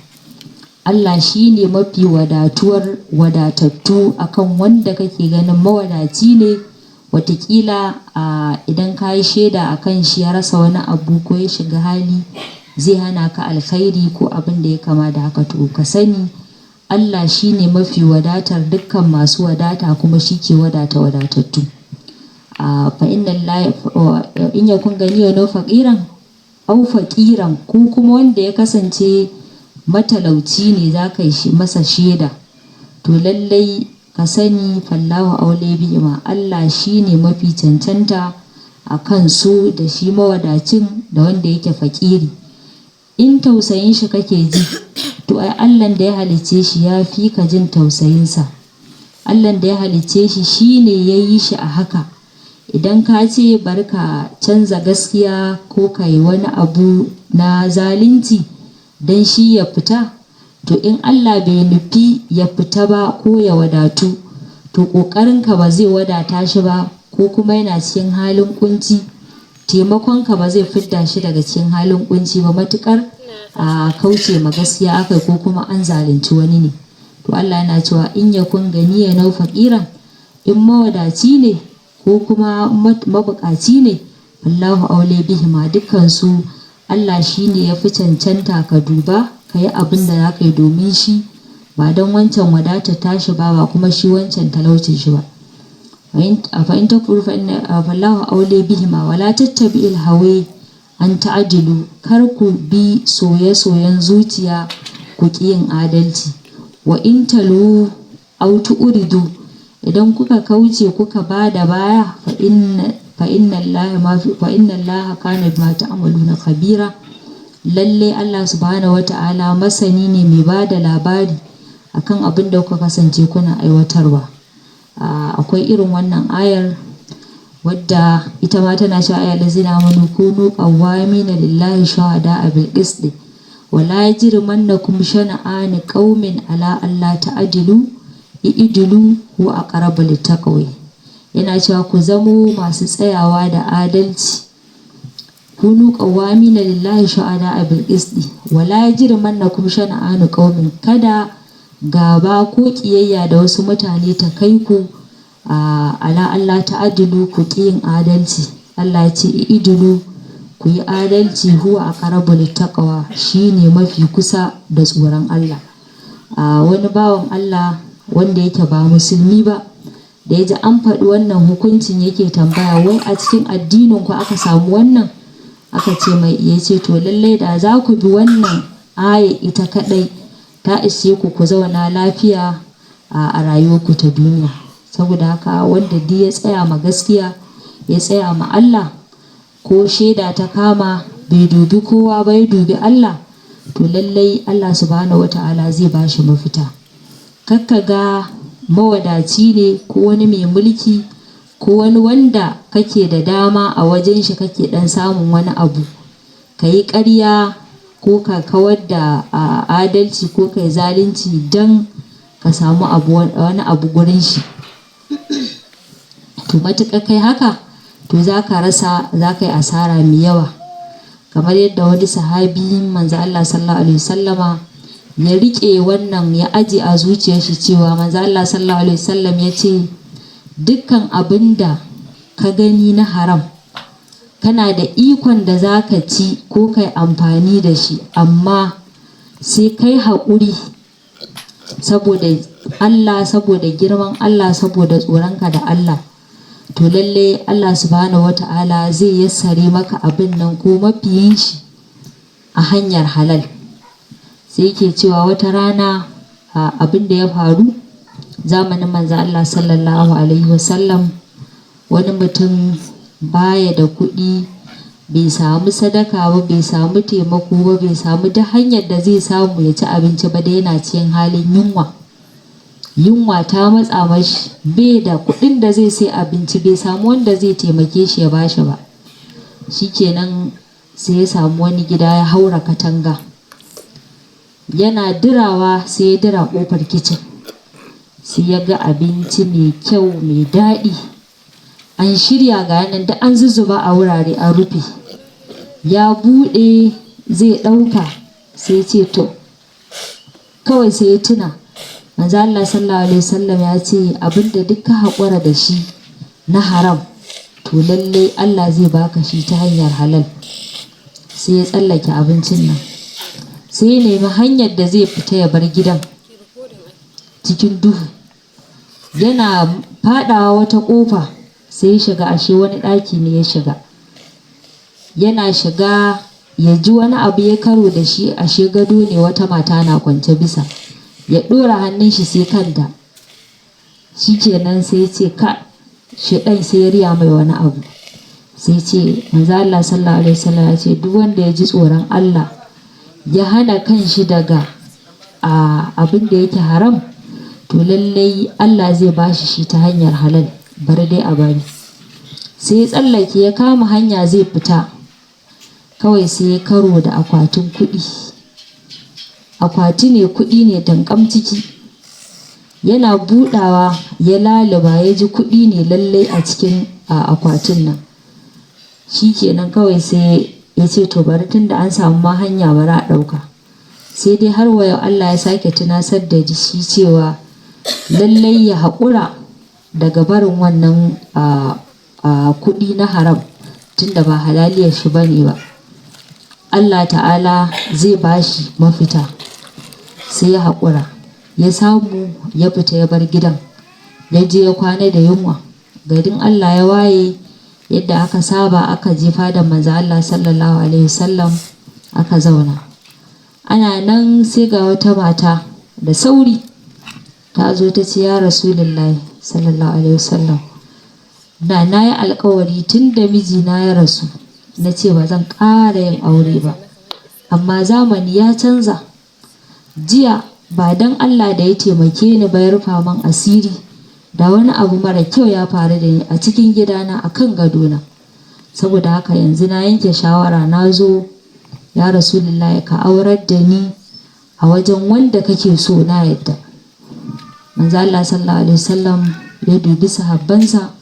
Allah shi ne mafi wadatattu akan wanda kake ganin mawadaci ne. Watakila idan ka yi shaida a kan shi ya rasa wani abu ko ya shiga hali zai hana ka alkhairi ko abin da ya kama da haka, to ka sani Allah shi ne mafi wadatar dukkan masu wadata, kuma shi ke wadata wadatattu. Fa in yakun ganiyan aw faqiran ko kuma wanda ya kasance matalauci ne za ka yi masa shaida, to lallai ka sani fallahu aule bihima, Allah shine mafi cancanta a kansu da shi mawadacin da wanda yake fakiri. In tausayin shi kake ji, to ai Allahn da ya halicce shi ya fi ka jin tausayinsa. Allahn da ya halicce shi shine ya yi shi a haka. Idan ka ce bari ka canza gaskiya ko ka yi wani abu na zalunci don shi ya fita, to in Allah bai nufi ya fita ba ko ya wadatu, to ƙoƙarinka ba zai wadata shi ba, ko kuma yana cikin halin kunci, taimakonka ba zai fidda shi daga cikin halin kunci ba, matuƙar a kauce ma gaskiya aka ko kuma an zalunci wani ne. To Allah yana cewa in yakun ganiyan aw faqiran, in mawadaci ne ko kuma mabukaci ne, Allahu aule bihima, dukkan su Allah shine ya fi cancanta ka duba ka yi abin da za ka yi domin shi, ba don wancan wadata tashi ba kuma shi wancan talaucin shi ba. fa in takfuru fa inna Allahu aule bihima wala tattabi'il hawa an ta'dilu, kar ku bi soye-soyen zuciya ku ƙi yin adalci. Wa in talu aw tu'ridu, idan kuka kauce kuka bada baya, fa inna Allah kana bima ta'maluna khabira, lalle Allah subhanahu wata'ala masani ne mai bada labari akan abin da kuka kasance kuna aiwatarwa. Akwai irin wannan ayar wadda ita ma tana cewa ayyuhal ladzina amanu kunu qawwamina lillahi shuhada'a bil qisti wa la yajrimannakum shana'ani qaumin ala alla ta'dilu i'dilu huwa aqrabu littaqwa. Yana cewa ku zamo masu tsayawa da adalci, kunu qawwamina lillahi shuhada'a bil qisti wa la yajrimannakum shana'ani qaumin, kada gaba ko kiyayya da wasu mutane ta kai ku ala Allah ta'adilu ku ƙi yin adalci. Allah ya ce idilu, ku yi adalci, huwa aqrabu littaqwa, shine mafi kusa da tsoron Allah. Wani bawan Allah wanda yake ba musulmi ba, da ya ji an faɗi wannan hukuncin yake tambaya, wai a cikin addinin ku aka samu wannan? Aka ce mai, ya ce to lallai da za ku bi wannan aya ita kadai ta ishe ku zauna lafiya a rayuwarku ta duniya. Saboda haka wanda duk ya tsaya ma gaskiya, ya tsaya ma Allah, ko shaida ta kama bai dubi kowa ba ya dubi Allah, to lallai Allah subhanahu wata'ala zai ba shi mafita. Kakka ga mawadaci ne ko wani mai mulki ko wani wanda kake da dama a wajen shi kake dan samun wani abu, ka yi ƙarya ko ka kawar da adalci ko ka yi zalunci don ka samu wani abu gurin shi. To matuƙa kai haka, to za ka yi asara mai yawa. Kamar yadda wani sahabi manzo Allah sallallahu alaihi wasallama ya riƙe wannan, ya aje a zuciyar shi cewa manzo Allah sallallahu alaihi wasallam ya ce dukkan abin da ka gani na haram kana da ikon da za ka ci ko kai amfani da shi, amma sai kai haƙuri saboda Allah, saboda girman Allah, saboda tsoronka da Allah, to lalle Allah subhanahu wata'ala zai yassare maka abin nan ko mafiyin shi a hanyar halal. Sai yake cewa wata rana abin da ya faru zamanin manzo Allah sallallahu alaihi wasallam, wani mutum baya da kuɗi, bai samu sadaka ba, bai samu taimako ba, bai samu duk hanyar da zai samu ya ci abinci ba, da yana cikin halin yunwa ta matsa mashi, bai da kuɗin da zai sai abinci, bai samu wanda zai taimake shi ya bashi ba. Shikenan sai ya samu wani gida ya haura katanga, yana dirawa sai ya dira ƙofar kicin, sai ya ga abinci mai kyau mai daɗi an shirya ga yanan da an zuzzuba a wurare an rufe. Ya buɗe zai ɗauka, sai ce to kawai sai ya tuna manzo Allah sallallahu alaihi wasallam ya ce abinda duk ka haƙura da shi na haram, to lallai Allah zai baka shi ta hanyar halal. Sai ya tsallake abincin nan, sai ya nemi hanyar da zai fita ya bar gidan cikin duhu. Yana faɗawa wata ƙofa sai ya shiga, ashe wani ɗaki ne ya shiga. Yana shiga ya ji wani abu ya karo da shi, ashe gado ne wata mata na kwance bisa, ya ɗora hannun shi sai kanta, shikenan sai ya ce ka shedan sai ya riya mai wani abu, sai ce manzo Allah sallallahu alaihi wasallam ya ce duk wanda ya ji tsoron Allah ya hana kanshi daga abin da yake haram, to lallai Allah zai bashi shi ta hanyar halal, bari dai a bari. Sai ya tsallake ya kama hanya zai fita, kawai sai ya karo da akwatin kuɗi. Akwati ne, kuɗi ne dankam ciki. Yana buɗawa ya laluba ya ji kuɗi ne lallai a cikin akwatin nan. Shikenan kawai sai ya ce to bari tunda an samu ma hanya bari a ɗauka. Sai dai har wa yau Allah ya sake tunasar da shi cewa lallai ya haƙura daga barin wannan kuɗi na haram, tunda ba halaliyar shi bane ba. Allah ta'ala zai bashi mafita. Sai ya haƙura, ya samu ya fita ya bar gidan, ya je ya kwana da yunwa. Garin Allah ya waye, yadda aka saba aka je fadan manzo Allah sallallahu alaihi wasallam aka zauna. Ana nan sai ga wata mata da sauri ta zo ta ce ya Rasulullahi sallallahu alaihi wasallam, na yi alkawari tun da mijina ya rasu na ce ba zan ƙara yin aure ba, amma zamani ya canza. Jiya ba dan Allah da ya taimake ni ba ya rufa man asiri, da wani abu mara kyau ya faru da ni a cikin gidana a kan gadona. Saboda haka yanzu na yanke shawara, na zo ya Rasulullahi ka aurar da ni a wajen wanda kake so, na yadda. Manzo Allah sallallahu alaihi wasallam ya dubi sahabbansa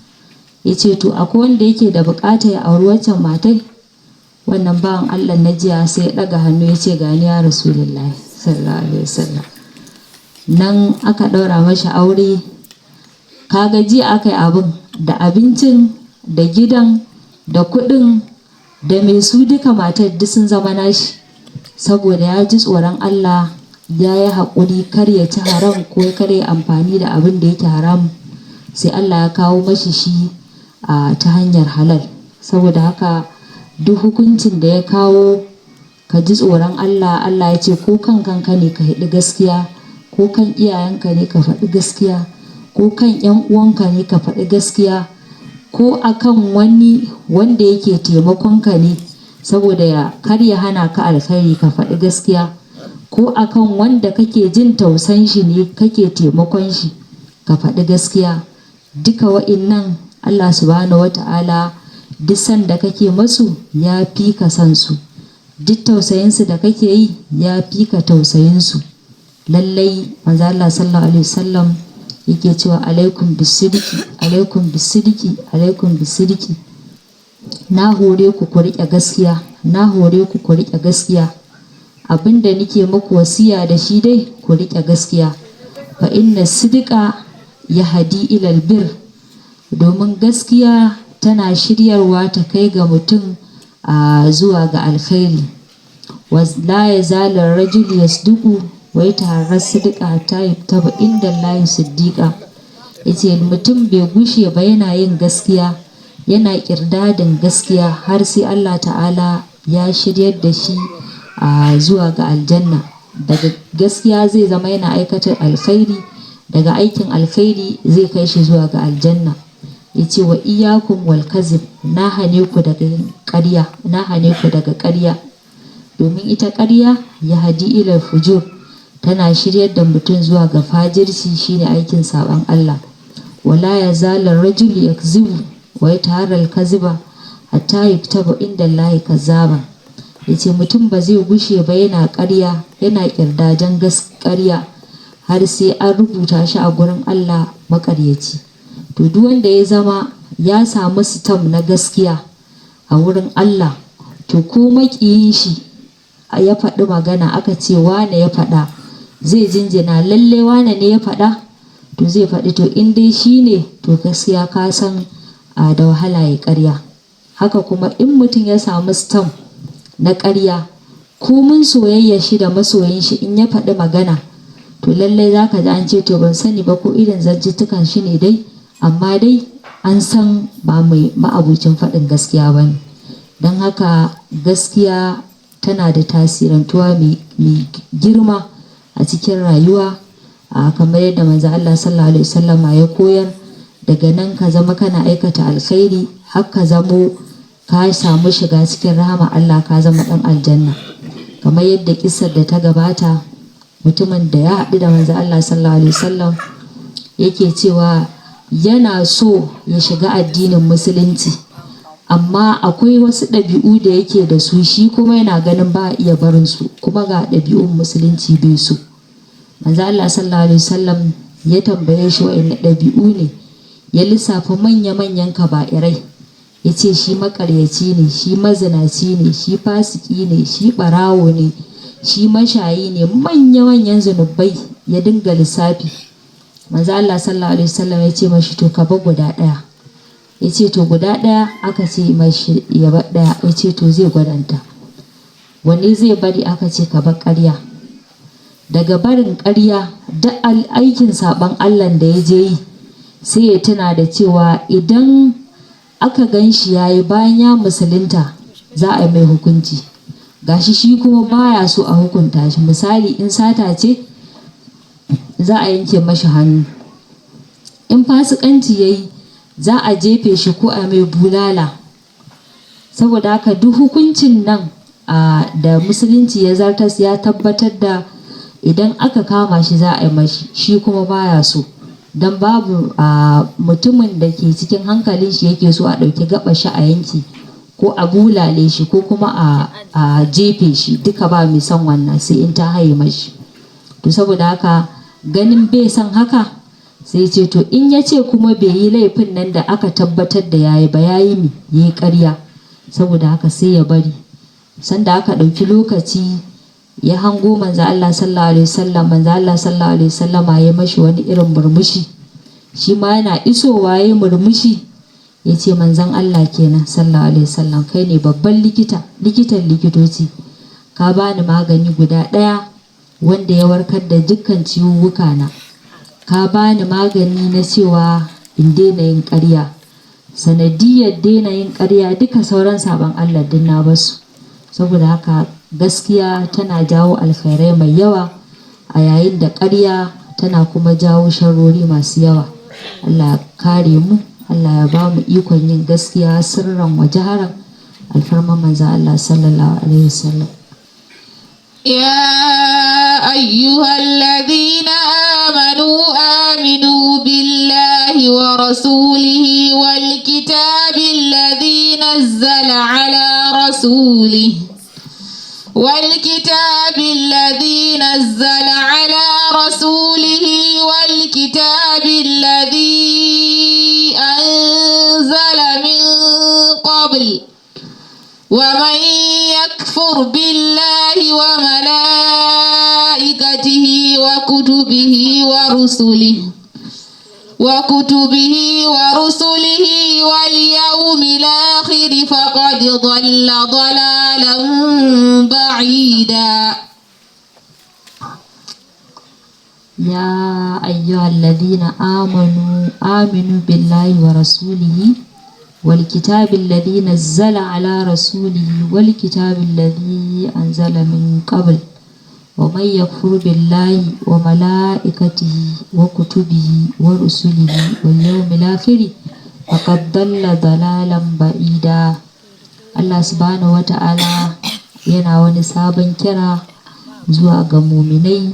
ya ce to akwai wanda yake da bukata ya auri waccan matai? Wannan bawan Allah na jiya sai ya ɗaga hannu ya ce gani ya Rasulullahi sallallahu alaihi wasallam. Nan aka ɗaura mashi aure. Kaga jiya aka yi abin da abincin da gidan da kuɗin da mai su duka matar duk sun zama nashi, saboda ya ji tsoron Allah, ya yi haƙuri kar ya ci haram ko kar ya amfani da abin da yake haram, sai Allah ya kawo mashi shi ta hanyar halal. Saboda haka duk hukuncin da ya kawo ka ji tsoron Allah. Allah ya ce ko kan kanka ne ka haɗi gaskiya, ko kan iyayenka ne ka faɗi gaskiya, ko kan ƴan uwanka ne ka faɗi gaskiya, ko akan wani wanda yake taimakonka ne saboda kar ya hana ka alkhairi ka faɗi gaskiya, ko akan wanda kake jin tausan shi ne kake taimakon shi ka faɗi gaskiya. Duka wa'innan Allah subhanahu wata'ala duk sanda kake masu ya fi ka san su, duk tausayinsu da kake yi ya fi ka tausayinsu. Lallai manzo Allah sallallahu alaihi wasallam yake cewa alaikum bisidiki, alaikum bisidiki, alaikum bisidiki. Na hore ku ku riƙe gaskiya, na hore ku ku riƙe gaskiya. Abinda nake muku wasiya da shi dai ku riƙe gaskiya. Fa inna sidika yahdi ilal bir, domin gaskiya tana shiryarwa ta kai ga mutum zuwa ga alkhairi. Wa la yazalu ar-rajulu yasduqu wa yataharra sidqa hatta yuktaba inda Allahi siddiqa. Yace mutum bai gushe ba yana yin gaskiya, yana kirdadin gaskiya har sai Allah ta'ala ya shiryar da shi zuwa ga aljanna. Daga gaskiya zai zama yana aikatar alkhairi, daga aikin alkhairi zai kai shi zuwa ga aljanna. Yace wa iyyakum wal kazib, na hane ku daga ƙarya, na hane ku daga ƙarya, domin ita ƙarya ya hadi ila fujur, tana shiryar da mutum zuwa ga fajirci, shine aikin saban Allah. Wala yazalu ar-rajulu yakzibu wa yataharra al-kaziba hatta yuktaba inda Allahi kazzaba. Yace mutum ba zai gushe ba yana ƙarya, yana kirdajen ƙarya har sai an rubuta shi a gurin Allah maƙaryaci. To duk wanda ya zama ya samu sitam na gaskiya a wurin Allah, to ko maƙiyin shi ya faɗi magana aka ce wane ya faɗa, zai jinjina lalle wane ne ya faɗa, to zai faɗi to in dai shi ne to gaskiya ka san da wahala ya ƙarya. Haka kuma in mutum ya samu sitam na ƙarya, komin soyayya shi da masoyin shi in ya faɗi magana, to lallai za ka ji an ce to ban sani ba ko irin zajjitukan shi ne dai, amma dai an san ba mai ma'abucin faɗin gaskiya ba ne. Don haka gaskiya tana da tasirantuwa mai girma a cikin rayuwa. kamar yadda manzo Allah sallallahu alaihi wasallam ya koyar. Daga nan ka zama kana aikata alkhairi har ka zamo ka samu shiga cikin rahama Allah, ka zama dan aljanna. Kamar yadda kissar da ta gabata, mutumin da ya haɗu da manzo Allah sallallahu alaihi wasallam yake cewa yana so ya shiga addinin musulunci, amma akwai wasu ɗabi'u da yake da su, shi kuma yana ganin ba a iya barin su, kuma ga ɗabi'un musulunci bai su. Manzo Allah sallallahu alaihi wasallam ya tambaye shi wa'anne ɗabi'u ne, ya lissafa manya-manyan kaba'irai, ya ce shi makaryaci ne, shi mazinaci ne, shi fasiki ne, shi ɓarawo ne, shi mashayi ne, manya-manyan zunubai ya dinga lissafi. Manzo Allah sallallahu alaihi wasallam ya ce mashi to ka bar guda ɗaya. Ya ce to guda ɗaya, aka ce mashi ya bar ɗaya, ya ce to zai gwadanta. Wanne zai bari? Aka ce ka bar ƙarya. Daga barin ƙarya da aikin saɓan Allah da ya je yi, sai ya tuna da cewa idan aka gan shi ya yi bayan ya musulunta za a yi mai hukunci, gashi shi kuma baya so a hukunta shi. Misali, in sata ce za a yanke mashi hannu, in fasikanci ya yi za a jefe shi ko a mai bulala. Saboda haka duk hukuncin nan da musulunci ya zartas ya tabbatar da idan aka kama shi za a yi mashi, shi kuma baya so. Don babu mutumin da ke cikin hankalin shi yake so a ɗauki gaba shi a yanki ko a bulale shi ko kuma a jefe shi, duka ba mai son wannan sai in ta haye mashi. To saboda haka ganin bai son haka, sai ce to in ya ce kuma bai yi laifin nan da aka tabbatar da yayi ba, yayi mi yayi ƙarya, saboda haka sai ya bari. Sanda aka ɗauki lokaci ya hango manzo Allah sallallahu alaihi wasallam, manzo Allah sallallahu alaihi wasallam ya mashi wani irin murmushi, shi ma yana isowa yayi murmushi, ya ce manzon Allah kenan sallallahu alaihi wasallam, kai ne babban likitan likitoci, ka bani magani guda ɗaya wanda ya warkar da dukkan ciwuwuka na, ka bani magani na cewa in daina yin ƙarya, sanadiyar daina yin ƙarya duka sauran sabon Allah din na basu. Saboda haka gaskiya tana jawo alkhairai mai yawa, a yayin da ƙarya tana kuma jawo sharrori masu yawa. Allah ya kare mu, Allah ya ba mu ikon yin gaskiya sirran wa jaharan, alfarman manzo Allah sallallahu alaihi wasallam. يا أيها الذين آمنوا بالله ورسوله والكتاب الذي نزل على رسوله والكتاب الذي أنزل من قبل، ومن يكفر بالله وملائكته وكتبه ورسله واليوم الآخر فقد ضل ضلالا بعيدا. يا أيها الذين آمنوا بالله ورسوله والكتاب الذي نزل على رسوله والكتاب الذي أنزل من قبل، ومن يكفر بالله وملائكته وكتبه ورسله واليوم الآخر فقد ضل ضلالا بعيدا. Allah subhanahu wa ta'ala yana wani sabon kira zuwa ga muminai,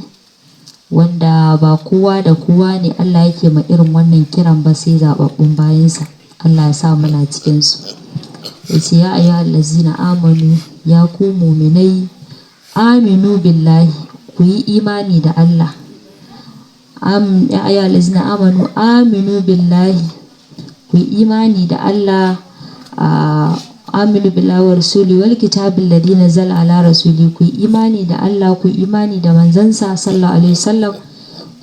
wanda ba kowa da kowa ne Allah yake ma irin wannan kiran ba sai zababbun bayansa. Allah ya sa muna cikinsu. Ya ce ya ayyuhal ladzina amanu, ya ku muminai, aminu billahi, ku yi imani da Allah. Ya ayyuhal ladzina amanu aminu billahi, ku yi imani da Allah. Aminu billahi wa rasuli wal kitabil ladhi nazala ala rasuli, ku yi imani da Allah, ku yi imani da manzansa sallallahu alaihi wasallam,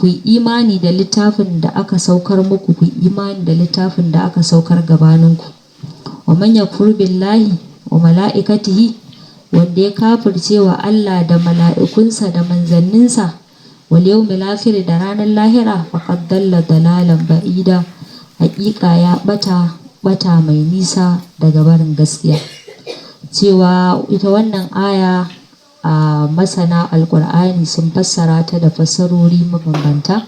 ku yi imani da littafin da aka saukar muku, ku yi imani da littafin da aka saukar gabaninku. Wa man yakfur billahi wa mala'ikatihi, wanda ya kafirce wa Allah da mala'ikunsa da manzanninsa, wal yawmil akhir, da ranar lahira, faqad dalla dalalan ba'ida, haƙiƙa ya bata mai nisa daga barin gaskiya. Cewa ita wannan aya masana alƙur'ani sun fassara ta da fassarori mabambanta.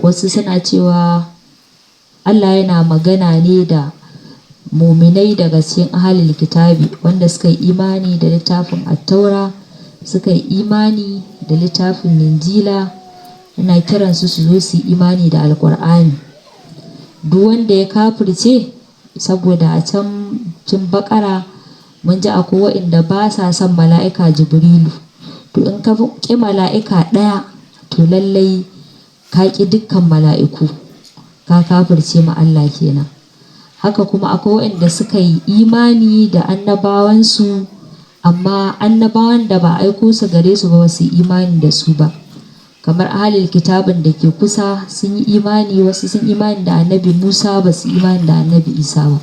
Wasu suna cewa Allah yana magana ne da muminai daga cikin ahalil kitabi wanda suka yi imani da littafin attaura, suka yi imani da littafin linjila, yana kiransu su zo su yi imani da alƙur'ani. Duk wanda ya kafirce, saboda a can cin bakara mun ji akwai waɗanda ba sa son mala'ika Jibrilu, to in ka ƙi mala'ika ɗaya to lallai ka ƙi dukkan mala'iku, ka kafirce ma Allah kenan. Haka kuma akwai waɗanda suka yi imani da annabawansu, amma annabawan da ba aiko su gare su ba su yi imani da su ba, kamar ahalil kitabin da ke kusa sun yi imani, wasu sun imani da annabi Musa ba su imani da annabi Isa ba,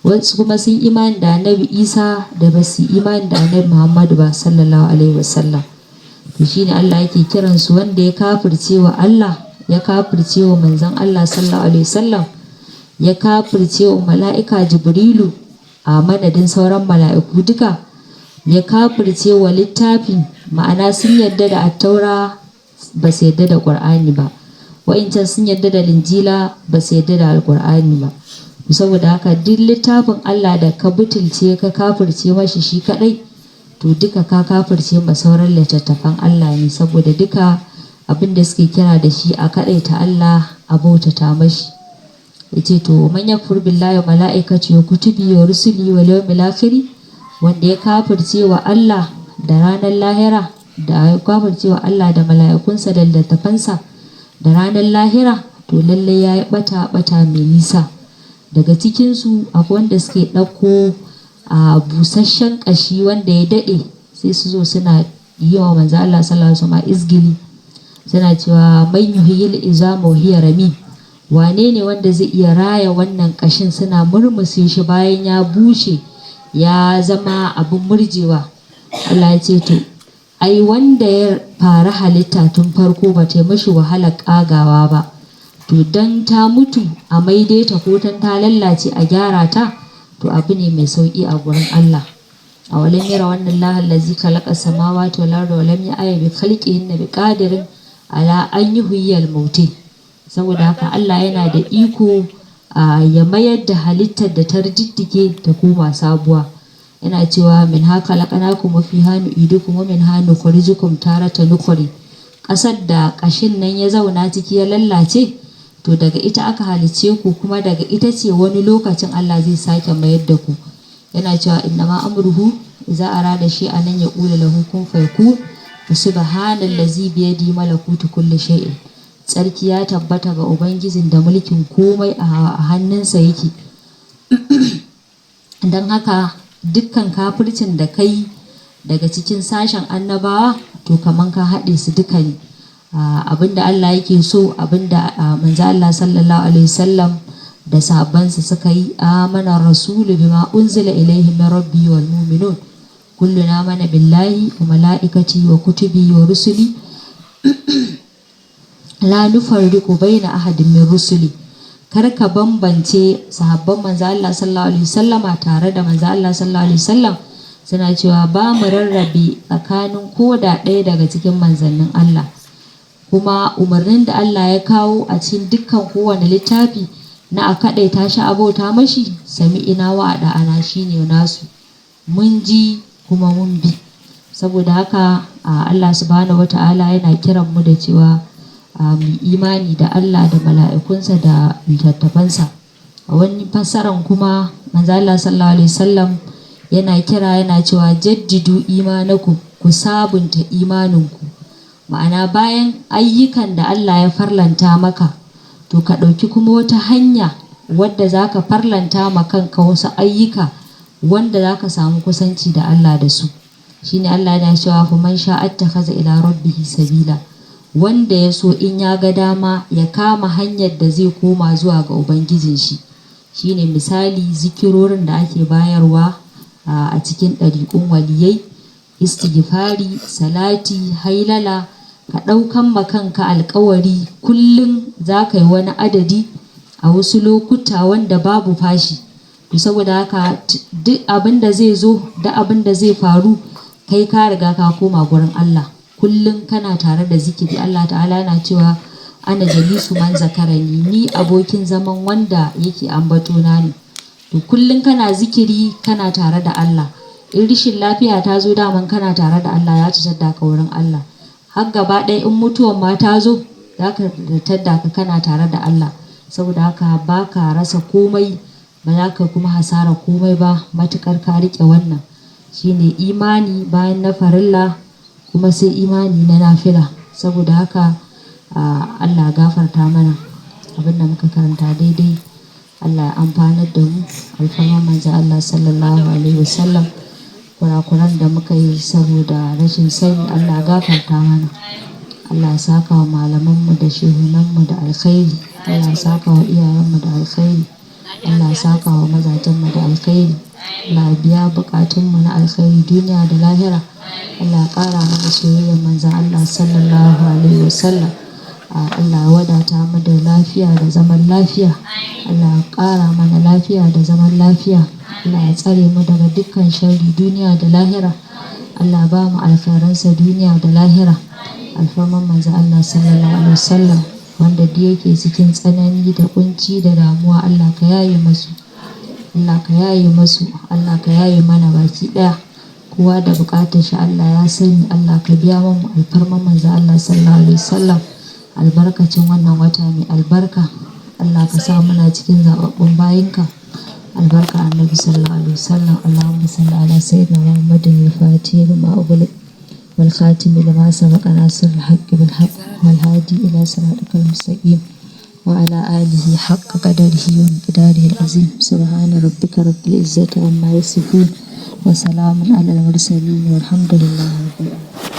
wasu kuma sun imani da annabi Isa da ba su imani da annabi Muhammadu ba sallallahu alaihi wasallam. To shine Allah yake kiransu wanda ya kafirce wa Allah, ya kafirce wa manzon Allah sallallahu alaihi wasallam, ya kafirce wa mala'ika Jibrilu a madadin sauran mala'iku duka, ya kafirce wa littafin, ma'ana sun yarda da attaura ba su yarda da Qur'ani ba, wa'incan sun yarda da linjila ba su yarda da alƙur'ani ba. Saboda haka duk littafin Allah da ka butulce ka kafirce mashi shi kadai, to duka ka kafirce ma sauran littattafan Allah ne, saboda duka abin da suke kira da shi a kadaita Allah, a bautata mashi. Yace to man yakfur billahi wa mala'ikati wa kutubi wa rusuli wa yawmil akhir, wanda ya kafirce wa Allah da ranar lahira, da ya kafirce wa Allah da mala'ikunsa da littattafansa da ranar lahira, to lallai ya yi bata mai nisa. Daga cikinsu akwai wanda suke ɗauko busasshen ƙashi wanda ya daɗe, sai su zo suna yi wa manzo Allah sallallahu alaihi wasallam izgili, suna cewa man yuhyil izama wa hiya ramim, wane ne wanda zai iya raya wannan ƙashin, suna murmuse shi bayan ya bushe ya zama abin murjewa. Allah ya ce to ai wanda ya fara halitta tun farko ba ta yi mashi wahalar ƙagawa ba, to dan ta mutu a maide ta ko ta lallace a gyara ta, to abu ne mai sauki a gurin Allah. A walan yara wannan lahal lazi khalaqa samawati wal arda wa lam ya'ya bi khalqihinna bi qadirin ala an yuhyiyal mauti. Saboda haka Allah yana da iko ya mayar da halittar da ta riddige ta koma sabuwa. Yana cewa min haka laqanakum wa fiha nu'idukum wa min ha nukhrijukum taratan nukhri. Ƙasar da ƙashin nan ya zauna ciki ya lallace, to daga ita aka halice ku, kuma daga ita ce wani lokacin Allah zai sake mayar da ku. Yana cewa innama amruhu idza arada shay'an an yaqula lahu kun fayakun, subhanallazi bi yadihi malakutu kulli shay'in. Tsarki ya tabbata ga ubangijin da mulkin komai a hannunsa yake. Dan haka dukkan kafircin da kai daga cikin sashen annabawa, to kaman ka haɗe su duka ne. Abinda Allah yake so, abinda manzo Allah sallallahu alaihi wasallam da sahabbansa suka yi, amana rasulu bima unzila ilaihi min rabbi wal mu'minun kulluna amana billahi wa malaikati wa kutubi wa rusuli la nufarriqu baina ahadin min rusuli. Kar ka bambance sahabban manzo Allah sallallahu alaihi wasallama tare da manzo Allah sallallahu alaihi wasallam, suna cewa ba mu rarrabe tsakanin koda ɗaya daga cikin manzannin Allah. Kuma umarnin da Allah ya kawo a cikin dukkan kowane littafi na a kaɗaita shi abota mashi, sami'ina wa da'ana shine nasu, mun ji kuma mun bi. Saboda haka Allah subhanahu wata'ala yana kiran mu da cewa mu imani da Allah da mala'ikunsa da littattafansa. A wani fassaran kuma manzo Allah sallallahu alaihi wasallam yana kira, yana cewa jaddidu imanakum, ku sabunta imaninku. Ma'ana bayan ayyukan da Allah ya farlanta maka, to ka ɗauki kuma wata hanya wadda za ka farlanta ma kanka wasu ayyuka wanda za ka samu kusanci da Allah da su. Shine Allah yana cewa fa man sha'a ittakhadha ila rabbihi sabila, wanda ya so in ya ga dama ya kama hanyar da zai koma zuwa ga ubangijin shi. Shine misali zikirorin da ake bayarwa a cikin ɗariƙun waliyai, istighfari, salati, hailala, ka ɗaukan makanka alƙawari kullum za ka yi wani adadi a wasu lokuta wanda babu fashi. To saboda haka duk abin da zai zo, da abin da zai faru, kai ka riga ka koma gurin Allah, kullum kana tare da zikiri. Allah ta'ala yana cewa ana jalisu man zakarani, ni abokin zaman wanda yake ambatona ne. To kullum kana zikiri, kana tare da Allah. In rishin lafiya ta zo, daman kana tare da Allah, ya ci tadda ka wurin Allah. Har gaba ɗaya in mutuwan ma ta zo, za ka tadda ka kana tare da Allah. Saboda haka ba ka rasa komai, ba za ka kuma hasara komai ba, matuƙar ka riƙe wannan. Shine imani bayan na farilla, kuma sai imani na nafila. Saboda haka Allah gafarta mana abin da muka karanta daidai, Allah ya amfanar da mu alfarman manzo Allah sallallahu alaihi wasallam. Kurakuran da muka yi saboda rashin sani, Allah gafarta mana. Allah ya saka wa malamanmu da shehunanmu da alkhairi, Allah ya saka wa iyayenmu da alkhairi, Allah ya saka wa mazajenmu da alkhairi, Allah ya biya bukatunmu na alkhairi duniya da lahira. Allah ya ƙara mana soyayyar manzon Allah sallallahu alaihi wasallam. Allah ya wadata mu da lafiya da zaman lafiya. Allah ya ƙara mana lafiya da zaman lafiya. Allah ya tsare mu daga dukkan sharri duniya da lahira. Allah ba mu alkhairansa duniya da lahira. Alfarman manzo Allah sallallahu alaihi wasallam. Wanda da yake cikin tsanani da kunci da damuwa, Allah ka yaye masu, Allah ka yaye masu, Allah ka yaye mana baki daya. Kowa da bukatar shi Allah ya sani, Allah ka biya mu alfarman manzo Allah sallallahu alaihi wasallam. Albarkacin wannan wata mai albarka, Allah ka sa muna cikin zababbun bayinka. Albarka annabi sallallahu alaihi wasallam. Allahumma salli ala sayyidina Muhammadin al-Fatih lima ughliq wal khatim lima sabaqa nasir al-haqq bil haqq wal hadi ila siratikal mustaqim wa ala alihi haqqa qadarihi wa miqdarihi al-azim. Subhana rabbika rabbil izzati amma yasifun wa salamun ala al-mursalin walhamdulillahi rabbil alamin.